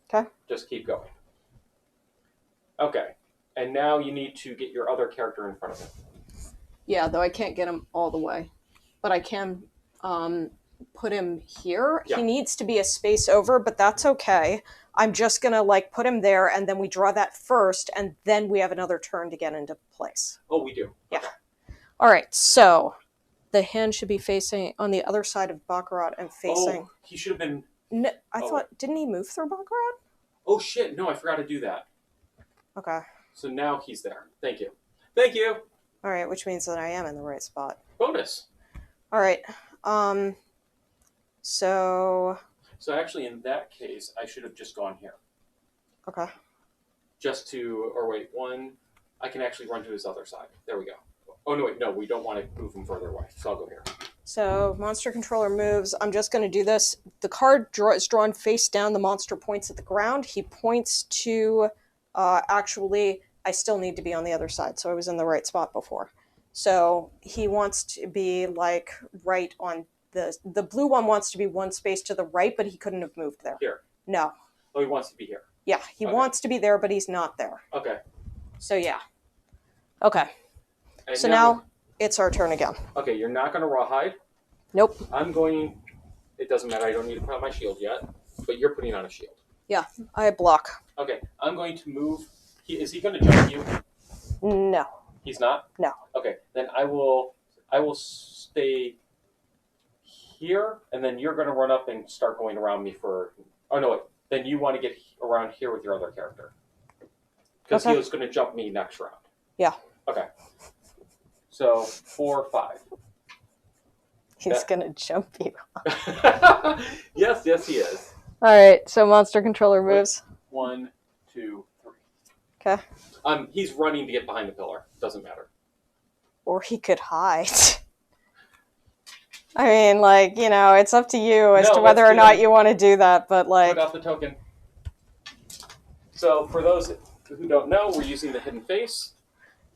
Okay. Just keep going. Okay. And now you need to get your other character in front of him. Yeah, though I can't get him all the way. But I can put him here. Yeah. He needs to be a space over, but that's okay. I'm just going to put him there, and then we draw that first, and then we have another turn to get into place. Oh, we do? Yeah. Okay. All right, so the hand should be facing on the other side of Baccarat and facing... Oh, he should have been... No, I thought... Didn't he move through Baccarat? Oh, shit. No, I forgot to do that. Okay. So now he's there. Thank you. Thank you. All right, which means that I am in the right spot. Bonus. All right. So actually, in that case, I should have just gone here. Okay. Just to, or wait, one, I can actually run to his other side. There we go. Oh, no, wait, no, we don't want to move him further away, so I'll go here. So monster controller moves. I'm just going to do this. The card is drawn face down. The monster points at the ground. He points to, actually, I still need to be on the other side, so I was in the right spot before. So he wants to be right on the blue one wants to be one space to the right, but he couldn't have moved there. Here? No. Oh, he wants to be here? Yeah, he wants to be there, but he's not there. Okay. So yeah. Okay. And so now it's our turn again. Okay, you're not going to rawhide? Nope. I'm going... It doesn't matter, I don't need to put on my shield yet. but you're putting on a shield. Yeah, I block. Okay, I'm going to move. Is he going to jump you? No. He's not? No. Okay, then I will stay here, and then you're going to run up and start going around me for. Oh no, wait. Then you want to get around here with your other character because he was going to jump me next round. Yeah. Okay. So 4, 5. He's gonna jump you. Yes, he is. All right. So monster controller moves. 1, 2, 3. Okay. He's running to get behind the pillar. Doesn't matter. Or he could hide. I mean, like, you know, it's up to you as to whether or not you want to do that, but like... Put out the token. So, for those who don't know, we're using the hidden face.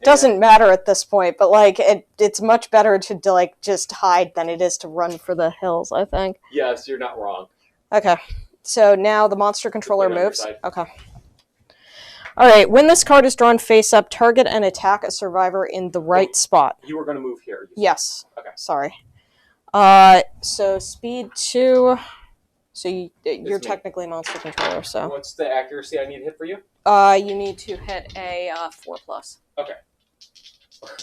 Doesn't matter at this point, but like, it's much better to like, just hide than it is to run for the hills, I think. Yes, you're not wrong. Okay. So now the monster controller moves. Okay. Alright, when this card is drawn face up, target and attack a survivor in the right spot. You were going to move here. Yes. Okay. Sorry. So speed 2. So you're technically monster controller, so... What's the accuracy I need to hit for you? You need to hit a 4+. Okay.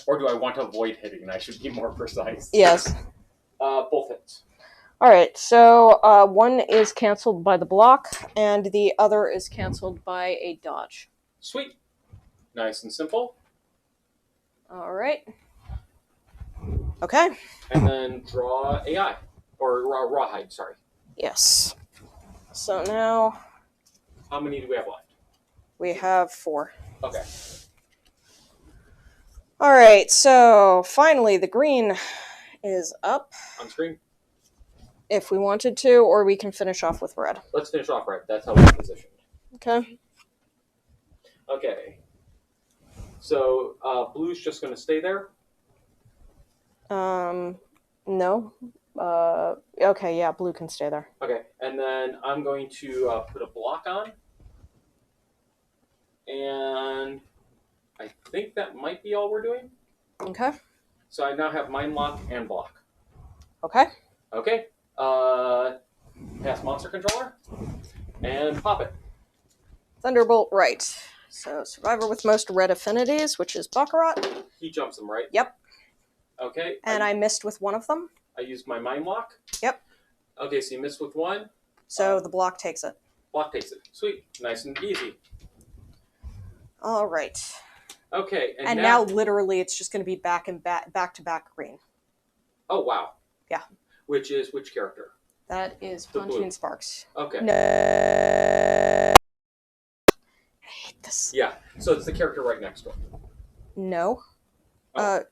Or do I want to avoid hitting? I should be more precise. Yes. Both hits. Alright, so one is canceled by the block, and the other is canceled by a dodge. Sweet. Nice and simple. Alright. Okay. And then draw AI. Or rawhide, sorry. Yes. So now... How many do we have left? We have 4. Okay. Alright, so finally the green is up. On screen? If we wanted to, or we can finish off with red. Let's finish off red. That's how we're positioned. Okay. Okay. So, blue's just going to stay there? No. Okay, yeah, blue can stay there. Okay, and then I'm going to put a block on. And I think that might be all we're doing. Okay. So I now have Mind Lock and Block. Okay. Okay. Pass Monster Controller. And pop it. Thunderbolt right. So survivor with most red affinities, which is Baccarat. He jumps them, right? Yep. Okay. And I missed with one of them. I used my Mind Lock. Yep. Okay, so you missed with one. So the block takes it. Block takes it. Sweet. Nice and easy. All right. Okay. And now literally it's just going to be back to back green. Oh, wow. Yeah. Which character? That is Pontoon Sparks. Okay. No. I hate this. Yeah. So it's the character right next to him. No. Oh.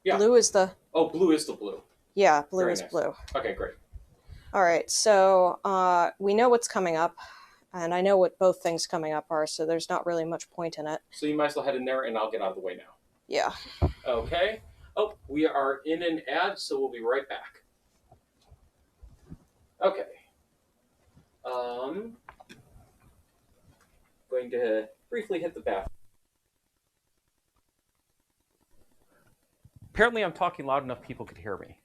Yeah. Blue is the... Oh, blue is the blue. Yeah, blue Very is nice. blue. Okay, great. All right, so we know what's coming up, and I know what both things coming up are, so there's not really much point in it. So you might as well head in there, and I'll get out of the way now. Yeah. Okay. Oh, we are in an ad, so we'll be right back. Okay. Going to briefly hit the bathroom. Apparently I'm talking loud enough people could hear me.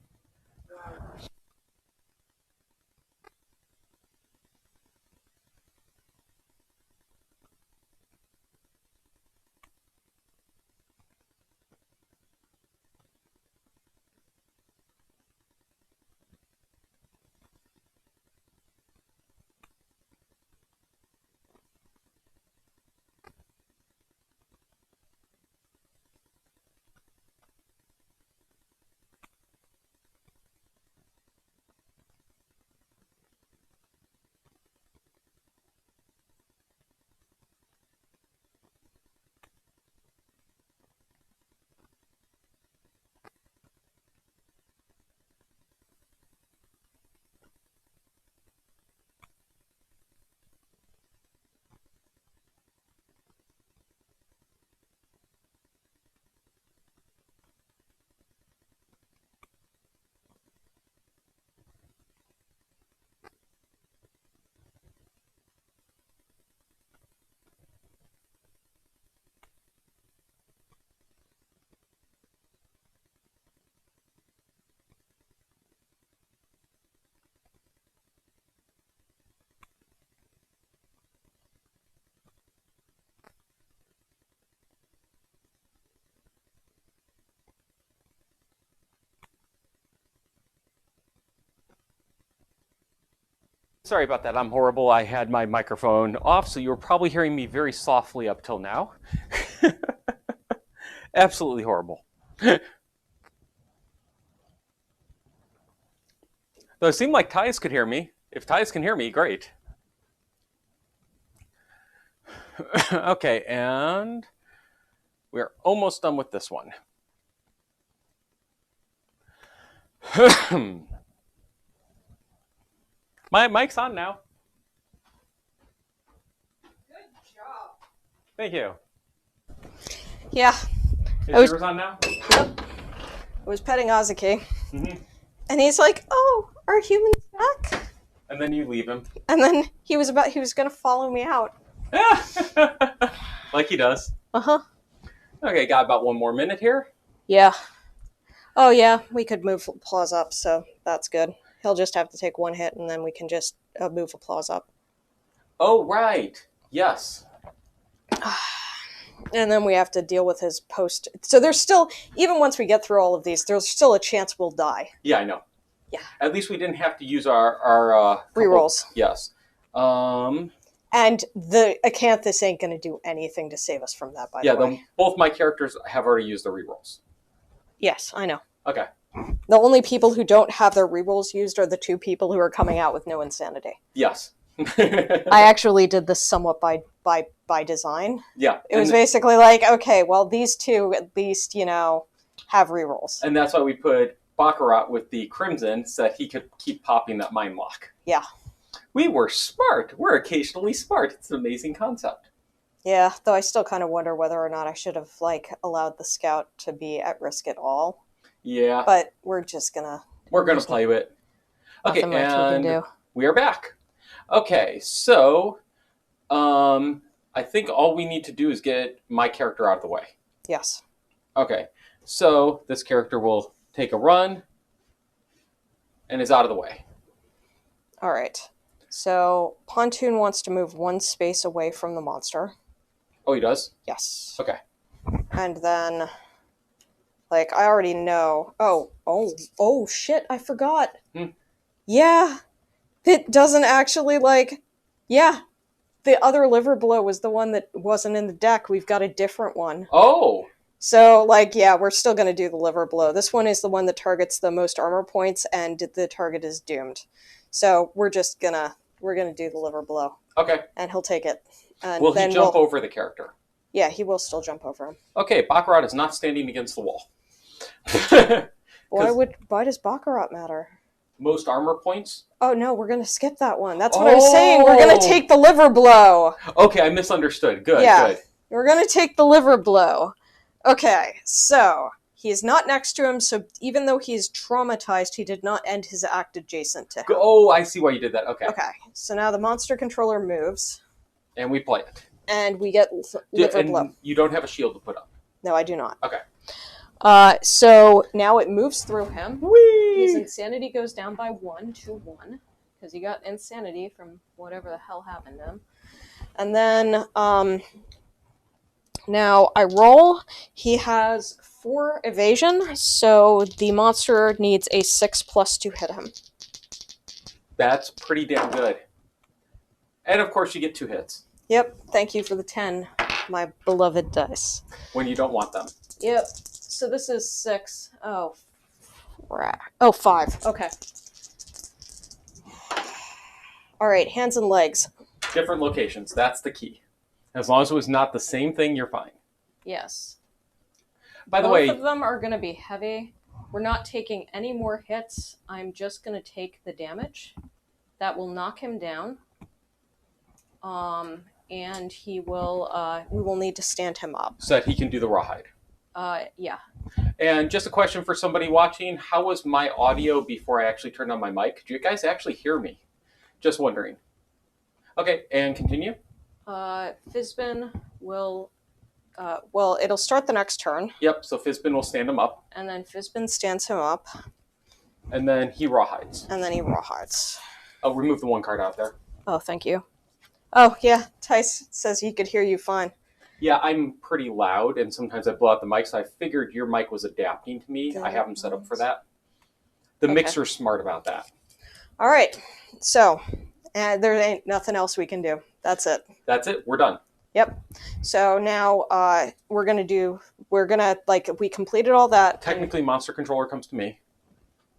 Sorry about that. I'm horrible. I had my microphone off, so you were probably hearing me very softly up till now. Absolutely horrible. Though it seemed like Tyus could hear me. If Tyus can hear me, great. Okay, and we're almost done with this one. My mic's on now. Good job. Thank you. Yeah. Is yours on now? Yep. I was petting Azuki. And he's like, "Oh, are humans back?" And then you leave him. And then he was gonna follow me out. Like he does. Uh-huh. Okay, got about 1 more minute here. Yeah. Oh yeah, we could move Applause up, so that's good. He'll just have to take 1 hit, and then we can just move Applause up. Oh, right. Yes. And then we have to deal with his post. So there's still, even once we get through all of these, there's still a chance we'll die. Yeah, I know. Yeah. At least we didn't have to use our rerolls. Yes. And the Acanthus ain't going to do anything to save us from that, by the way. Both my characters have already used the rerolls. Yes, I know. Okay. The only people who don't have their rerolls used are the 2 people who are coming out with no insanity. Yes. I actually did this somewhat by design. Yeah. It was basically like, okay, well, these 2 at least, have rerolls. And that's why we put Baccarat with the Crimson so that he could keep popping that Mind Lock. Yeah. We were smart. We're occasionally smart. It's an amazing concept. Yeah, though I still kind of wonder whether or not I should have, allowed the Scout to be at risk at all. Yeah. But we're just gonna... We're gonna play with it. Okay, nothing much we can do. We are back. Okay, so I think all we need to do is get my character out of the way. Yes. Okay, so this character will take a run and is out of the way. All right. So Pontoon wants to move 1 space away from the monster. Oh, he does? Yes. Okay. And then, I already know. Oh, shit, I forgot. Yeah. It doesn't actually, yeah. The other liver blow was the one that wasn't in the deck. We've got a different one. Oh. So, yeah, we're still going to do the liver blow. This one is the one that targets the most armor points, and the target is doomed. So we're gonna do the liver blow. Okay. And he'll take it. And will he jump over the character? Yeah, he will still jump over him. Okay, Baccarat is not standing against the wall. Why does Baccarat matter? Most armor points? Oh no, we're gonna skip that one. That's what I'm saying. We're gonna take the liver blow. Okay, I misunderstood. Good, good. We're gonna take the liver blow. Okay, so he is not next to him, so even though he's traumatized, he did not end his act adjacent to him. Oh, I see why you did that. Okay. Okay, so now the monster controller moves. And we play it. And we get liver blow. You don't have a shield to put up. No, I do not. Okay. So now it moves through him. Whee! His insanity goes down by 1 to 1. Because he got insanity from whatever the hell happened to him. And then, now I roll. He has 4 evasion, so the monster needs a 6+ to hit him. That's pretty damn good. And of course you get 2 hits. Yep, thank you for the 10, my beloved dice. When you don't want them. Yep, so this is 6. Oh, crap. Oh, 5. Okay. Alright, hands and legs. Different locations, that's the key. As long as it was not the same thing, you're fine. Yes. By the way... Both of them are going to be heavy. We're not taking any more hits. I'm just going to take the damage. That will knock him down. And he will, we will need to stand him up. So that he can do the rawhide. Yeah. And just a question for somebody watching. How was my audio before I actually turned on my mic? Do you guys actually hear me? Just wondering. Okay, and continue. Fizbin will, well, it'll start the next turn. Yep, so Fizbin will stand him up. And then Fizbin stands him up. And then he rawhides. And then he rawhides. Oh, remove the 1 card out there. Oh, thank you. Oh, yeah, Tice says he could hear you fine. Yeah, I'm pretty loud, and sometimes I blow out the mic, so I figured your mic was adapting to me. I have them set up for that. The mixer's smart about that. All right, so And there ain't nothing else we can do. That's it. That's it. We're done. Yep. So now we're gonna like we completed all that. Technically, monster controller comes to me.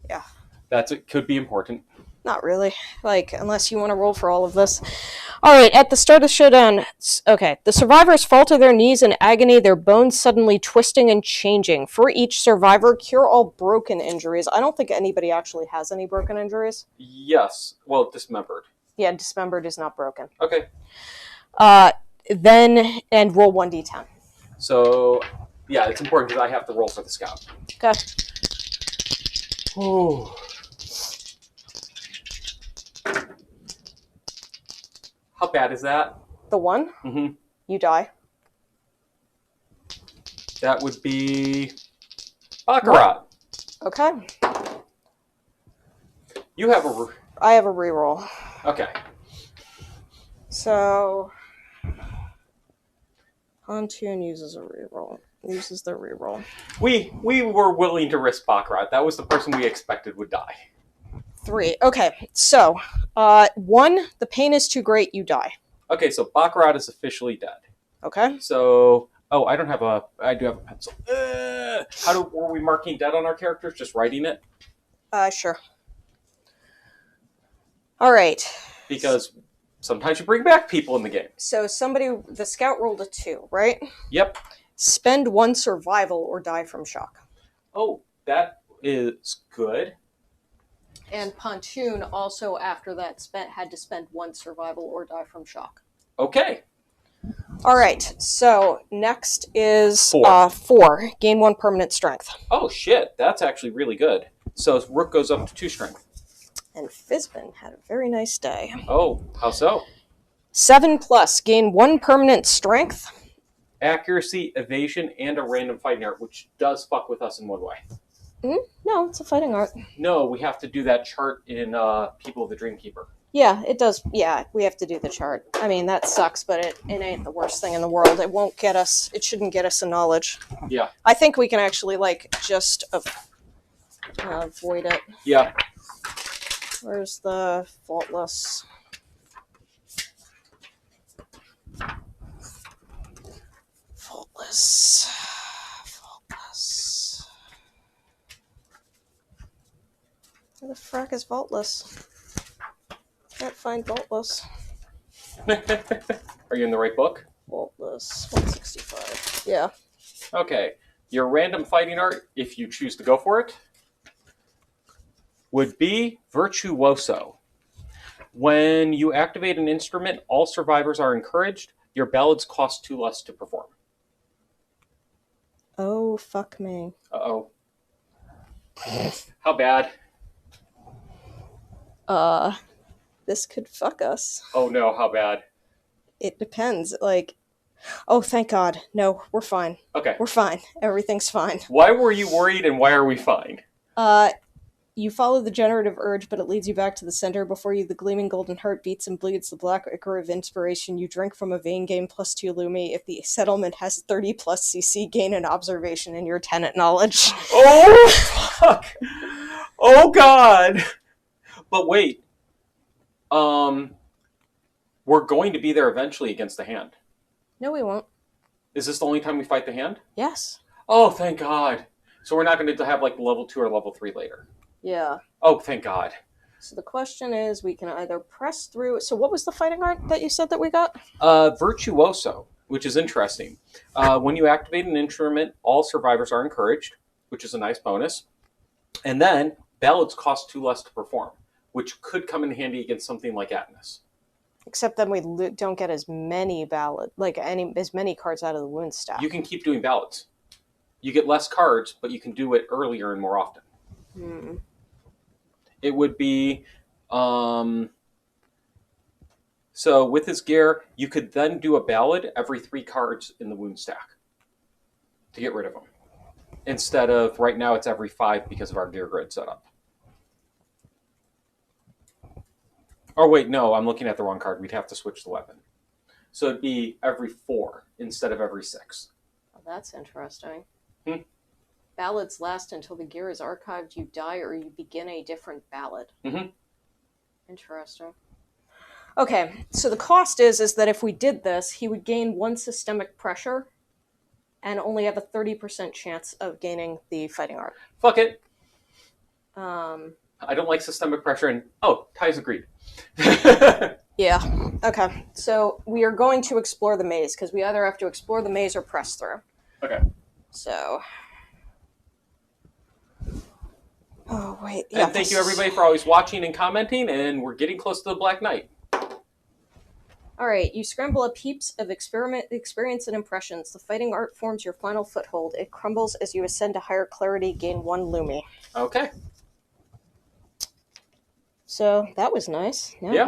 Yeah. It could be important. Not really. Like, unless you want to roll for all of this. Alright, at the start of showdown, okay. The survivors fall to their knees in agony, their bones suddenly twisting and changing. For each survivor, cure all broken injuries. I don't think anybody actually has any broken injuries. Yes. Well, dismembered. Yeah, dismembered is not broken. Okay. And roll 1d10. So, yeah, it's important because I have to roll for the scout. Okay. Ooh. How bad is that? The one? Mm-hmm. You die. That would be Baccarat. Okay. You have a... I have a reroll. Okay. So... Pontoon uses a reroll. Uses the reroll. We were willing to risk Baccarat. That was the person we expected would die. 3. Okay, so 1, the pain is too great, you die. Okay, so Baccarat is officially dead. Okay. So, I do have a pencil. Were we marking dead on our characters? Just writing it? Sure. All right. Because sometimes you bring back people in the game. So the scout rolled a 2, right? Yep. Spend 1 survival or die from shock. Oh, that is good. And Pontoon also, after that, had to spend 1 survival or die from shock. Okay. All right. So next is 4. 4. Gain 1 permanent strength. Oh shit, that's actually really good. So Rook goes up to 2 strength. And Fizbin had a very nice day. Oh, how so? 7 plus. Gain 1 permanent strength. Accuracy, evasion, and a random fighting art, which does fuck with us in one way. No, it's a fighting art. No, we have to do that chart in People of the Dreamkeeper. Yeah, it does. Yeah, we have to do the chart. I mean, that sucks, but it ain't the worst thing in the world. It won't get us. It shouldn't get us a knowledge. Yeah. I think we can actually just avoid it. Yeah. Where's the faultless? Faultless. Where the frack is faultless? Can't find faultless. Are you in the right book? Faultless 165. Yeah. Okay. Your random fighting art, if you choose to go for it, would be Virtuoso. When you activate an instrument, all survivors are encouraged. Your ballads cost 2 less to perform. Oh, fuck me. Uh-oh. How bad? This could fuck us. Oh no, how bad? It depends. Oh, thank God. No, we're fine. Okay. We're fine. Everything's fine. Why were you worried and why are we fine? You follow the generative urge, but it leads you back to the center. Before you, the gleaming golden heart beats and bleeds the black ichor of inspiration. You drink from a vein, gain +2 Lumi. If the settlement has 30 plus CC, gain an observation in your tenant knowledge. Oh, fuck. Oh, God. But wait. We're going to be there eventually against the hand. No, we won't. Is this the only time we fight the hand? Yes. Oh, thank God. So we're not going to have level 2 or level 3 later. Yeah. Oh, thank God. So the question is, we can either press through. So what was the fighting art that you said that we got? Virtuoso, which is interesting. When you activate an instrument, all survivors are encouraged, which is a nice bonus. And then ballads cost 2 less to perform, which could come in handy against something like Atlas. Except then we don't get as many as many cards out of the wound stack. You can keep doing ballads. You get less cards, but you can do it earlier and more often. It would be... So with his gear, you could then do a ballad every 3 cards in the wound stack to get rid of them. Instead of, right now, it's every 5 because of our gear grid setup. Oh, wait, no, I'm looking at the wrong card. We'd have to switch the weapon. So it'd be every 4 instead of every 6. Oh, that's interesting. Ballads last until the gear is archived, you die, or you begin a different ballad. Mm-hmm. Interesting. Okay, so the cost is that if we did this, he would gain 1 systemic pressure and only have a 30% chance of gaining the fighting art. Fuck it. Um, I don't like systemic pressure, and Ty's agreed. yeah. Okay, so we are going to explore the maze because we either have to explore the maze or press through. Okay. So. Oh wait. Yeah. And thank you everybody for always watching and commenting, and we're getting close to the Black Knight. All right, you scramble up heaps of experience and impressions. The fighting art forms your final foothold. It crumbles as you ascend to higher clarity, gain 1 Lumi. Okay. So that was nice. Now Yeah.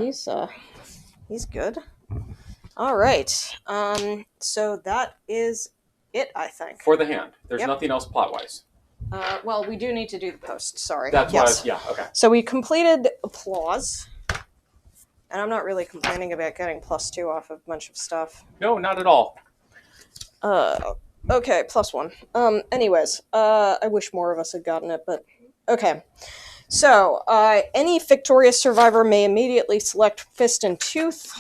he's good. All right. So that is it, I think. For the hand. There's Yep. nothing else plot-wise. Well, we do need to do the post. Sorry. That's yes. okay. So we completed applause. And I'm not really complaining about getting +2 off of a bunch of stuff. No, not at all. Okay, +1. Anyways, I wish more of us had gotten it, but okay. So, any victorious survivor may immediately select Fist and Tooth,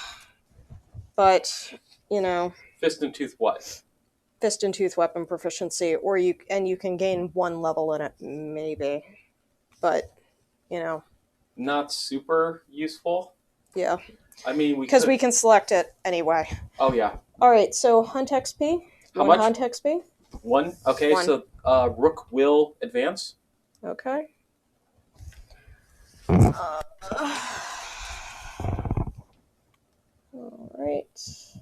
but, you know... Fist and Tooth what? Fist and Tooth weapon proficiency, or you can gain 1 level in it, maybe. But, you know... Not super useful. Yeah. I mean, because we can select it anyway. Oh, yeah. Alright, so Hunt XP. How much? Hunt XP. 1? Okay, 1. So Rook will advance. Okay. Alright.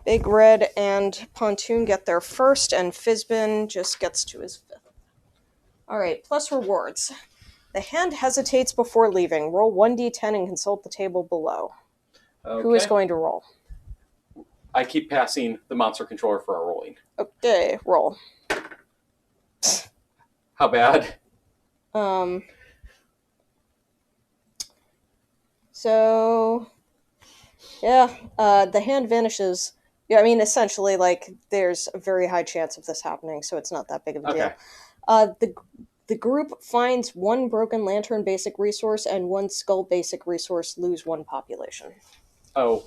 Big Red and Pontoon get there first, and Fizbin just gets to his 5th. Alright, plus rewards. The hand hesitates before leaving. Roll 1d10 and consult the table below. Okay. Who is going to roll? I keep passing the monster controller for our rolling. Okay, roll. How bad? So, yeah, the hand vanishes. Yeah, I mean, essentially, like, there's a very high chance of this happening, so it's not that big of a deal. The group finds 1 broken lantern basic resource and 1 skull basic resource, lose 1 population. Oh.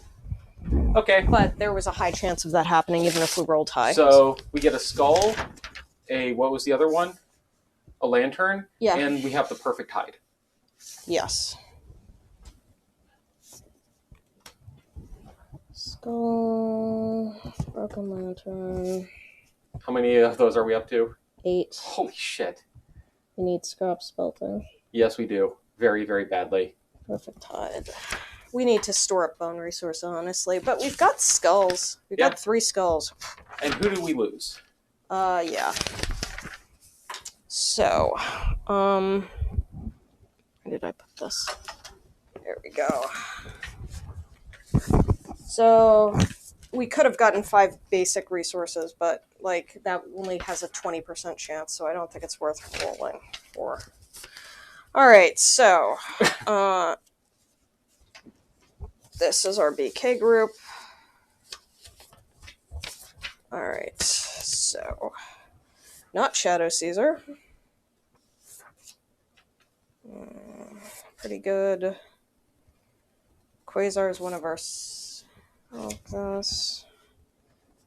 Okay. But there was a high chance of that happening even if we rolled high. So we get a skull, what was the other one? A lantern? Yeah. And we have the perfect hide. Yes. Skull, broken lantern. How many of those are we up to? 8. Holy shit. We need scrap spelting. Yes, we do. Very, very badly. Perfect hide. We need to store up bone resource, honestly. But we've got skulls. We've got 3 skulls. And who do we lose? Yeah. So, where did I put this? There we go. So, we could have gotten 5 basic resources, but, like, that only has a 20% chance, so I don't think it's worth rolling for. Alright, so, this is our BK group. Alright, so, not Shadow Caesar. Pretty good. Quasar is one of our... this.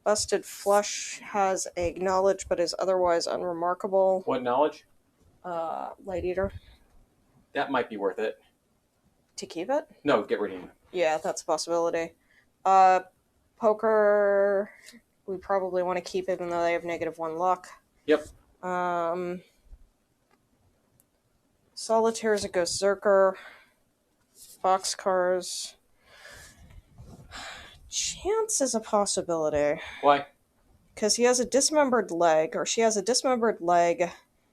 Busted Flush has a knowledge but is otherwise unremarkable. What knowledge? Light Eater. That might be worth it. To keep it? No, get rid of him. Yeah, that's a possibility. Poker, we probably want to keep even though they have -1 luck. Yep. Solitaire is a Berserker. Boxcars. Chance is a possibility. Why? Because he has a dismembered leg, or she has a dismembered leg.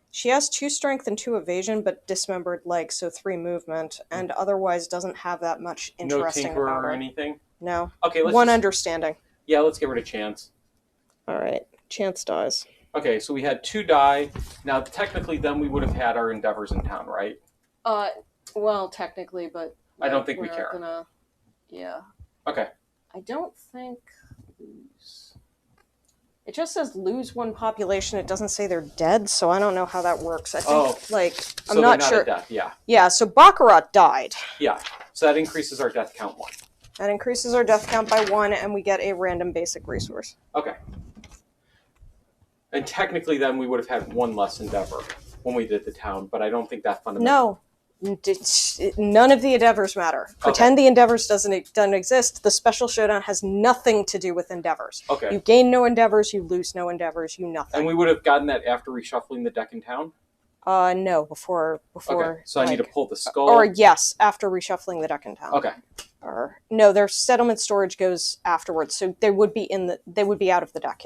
She has 2 strength and 2 evasion, but dismembered leg, so 3 movement, and otherwise doesn't have that much interesting no tinker about her. or anything? No. Okay, let's 1 understanding. Yeah, let's get rid of Chance. Alright, Chance dies. Okay, so we had 2 die. Now, technically, then we would have had our endeavors in town, right? Well, technically, but... I don't think we we're care. Gonna... Yeah. Okay. I don't think... It just says lose one population. It doesn't say they're dead, so I don't know how that works. I think, I'm so not they're sure. At death, yeah. Yeah, so Baccarat died. Yeah, so that increases our death count 1. That increases our death count by 1, and we get a random basic resource. Okay. And technically, then, we would have had 1 less endeavor when we did the town, but I don't think that fundamentally... No. None of the endeavors matter. Pretend the endeavors doesn't exist. The special showdown has nothing to do with endeavors. Okay. You gain no endeavors, you lose no endeavors, you nothing. And we would have gotten that after reshuffling the deck in town? No, before. Okay, so I need to pull the skull? Or yes, after reshuffling the deck in town. Okay. Or no, their settlement storage goes afterwards, so they would be out of the deck.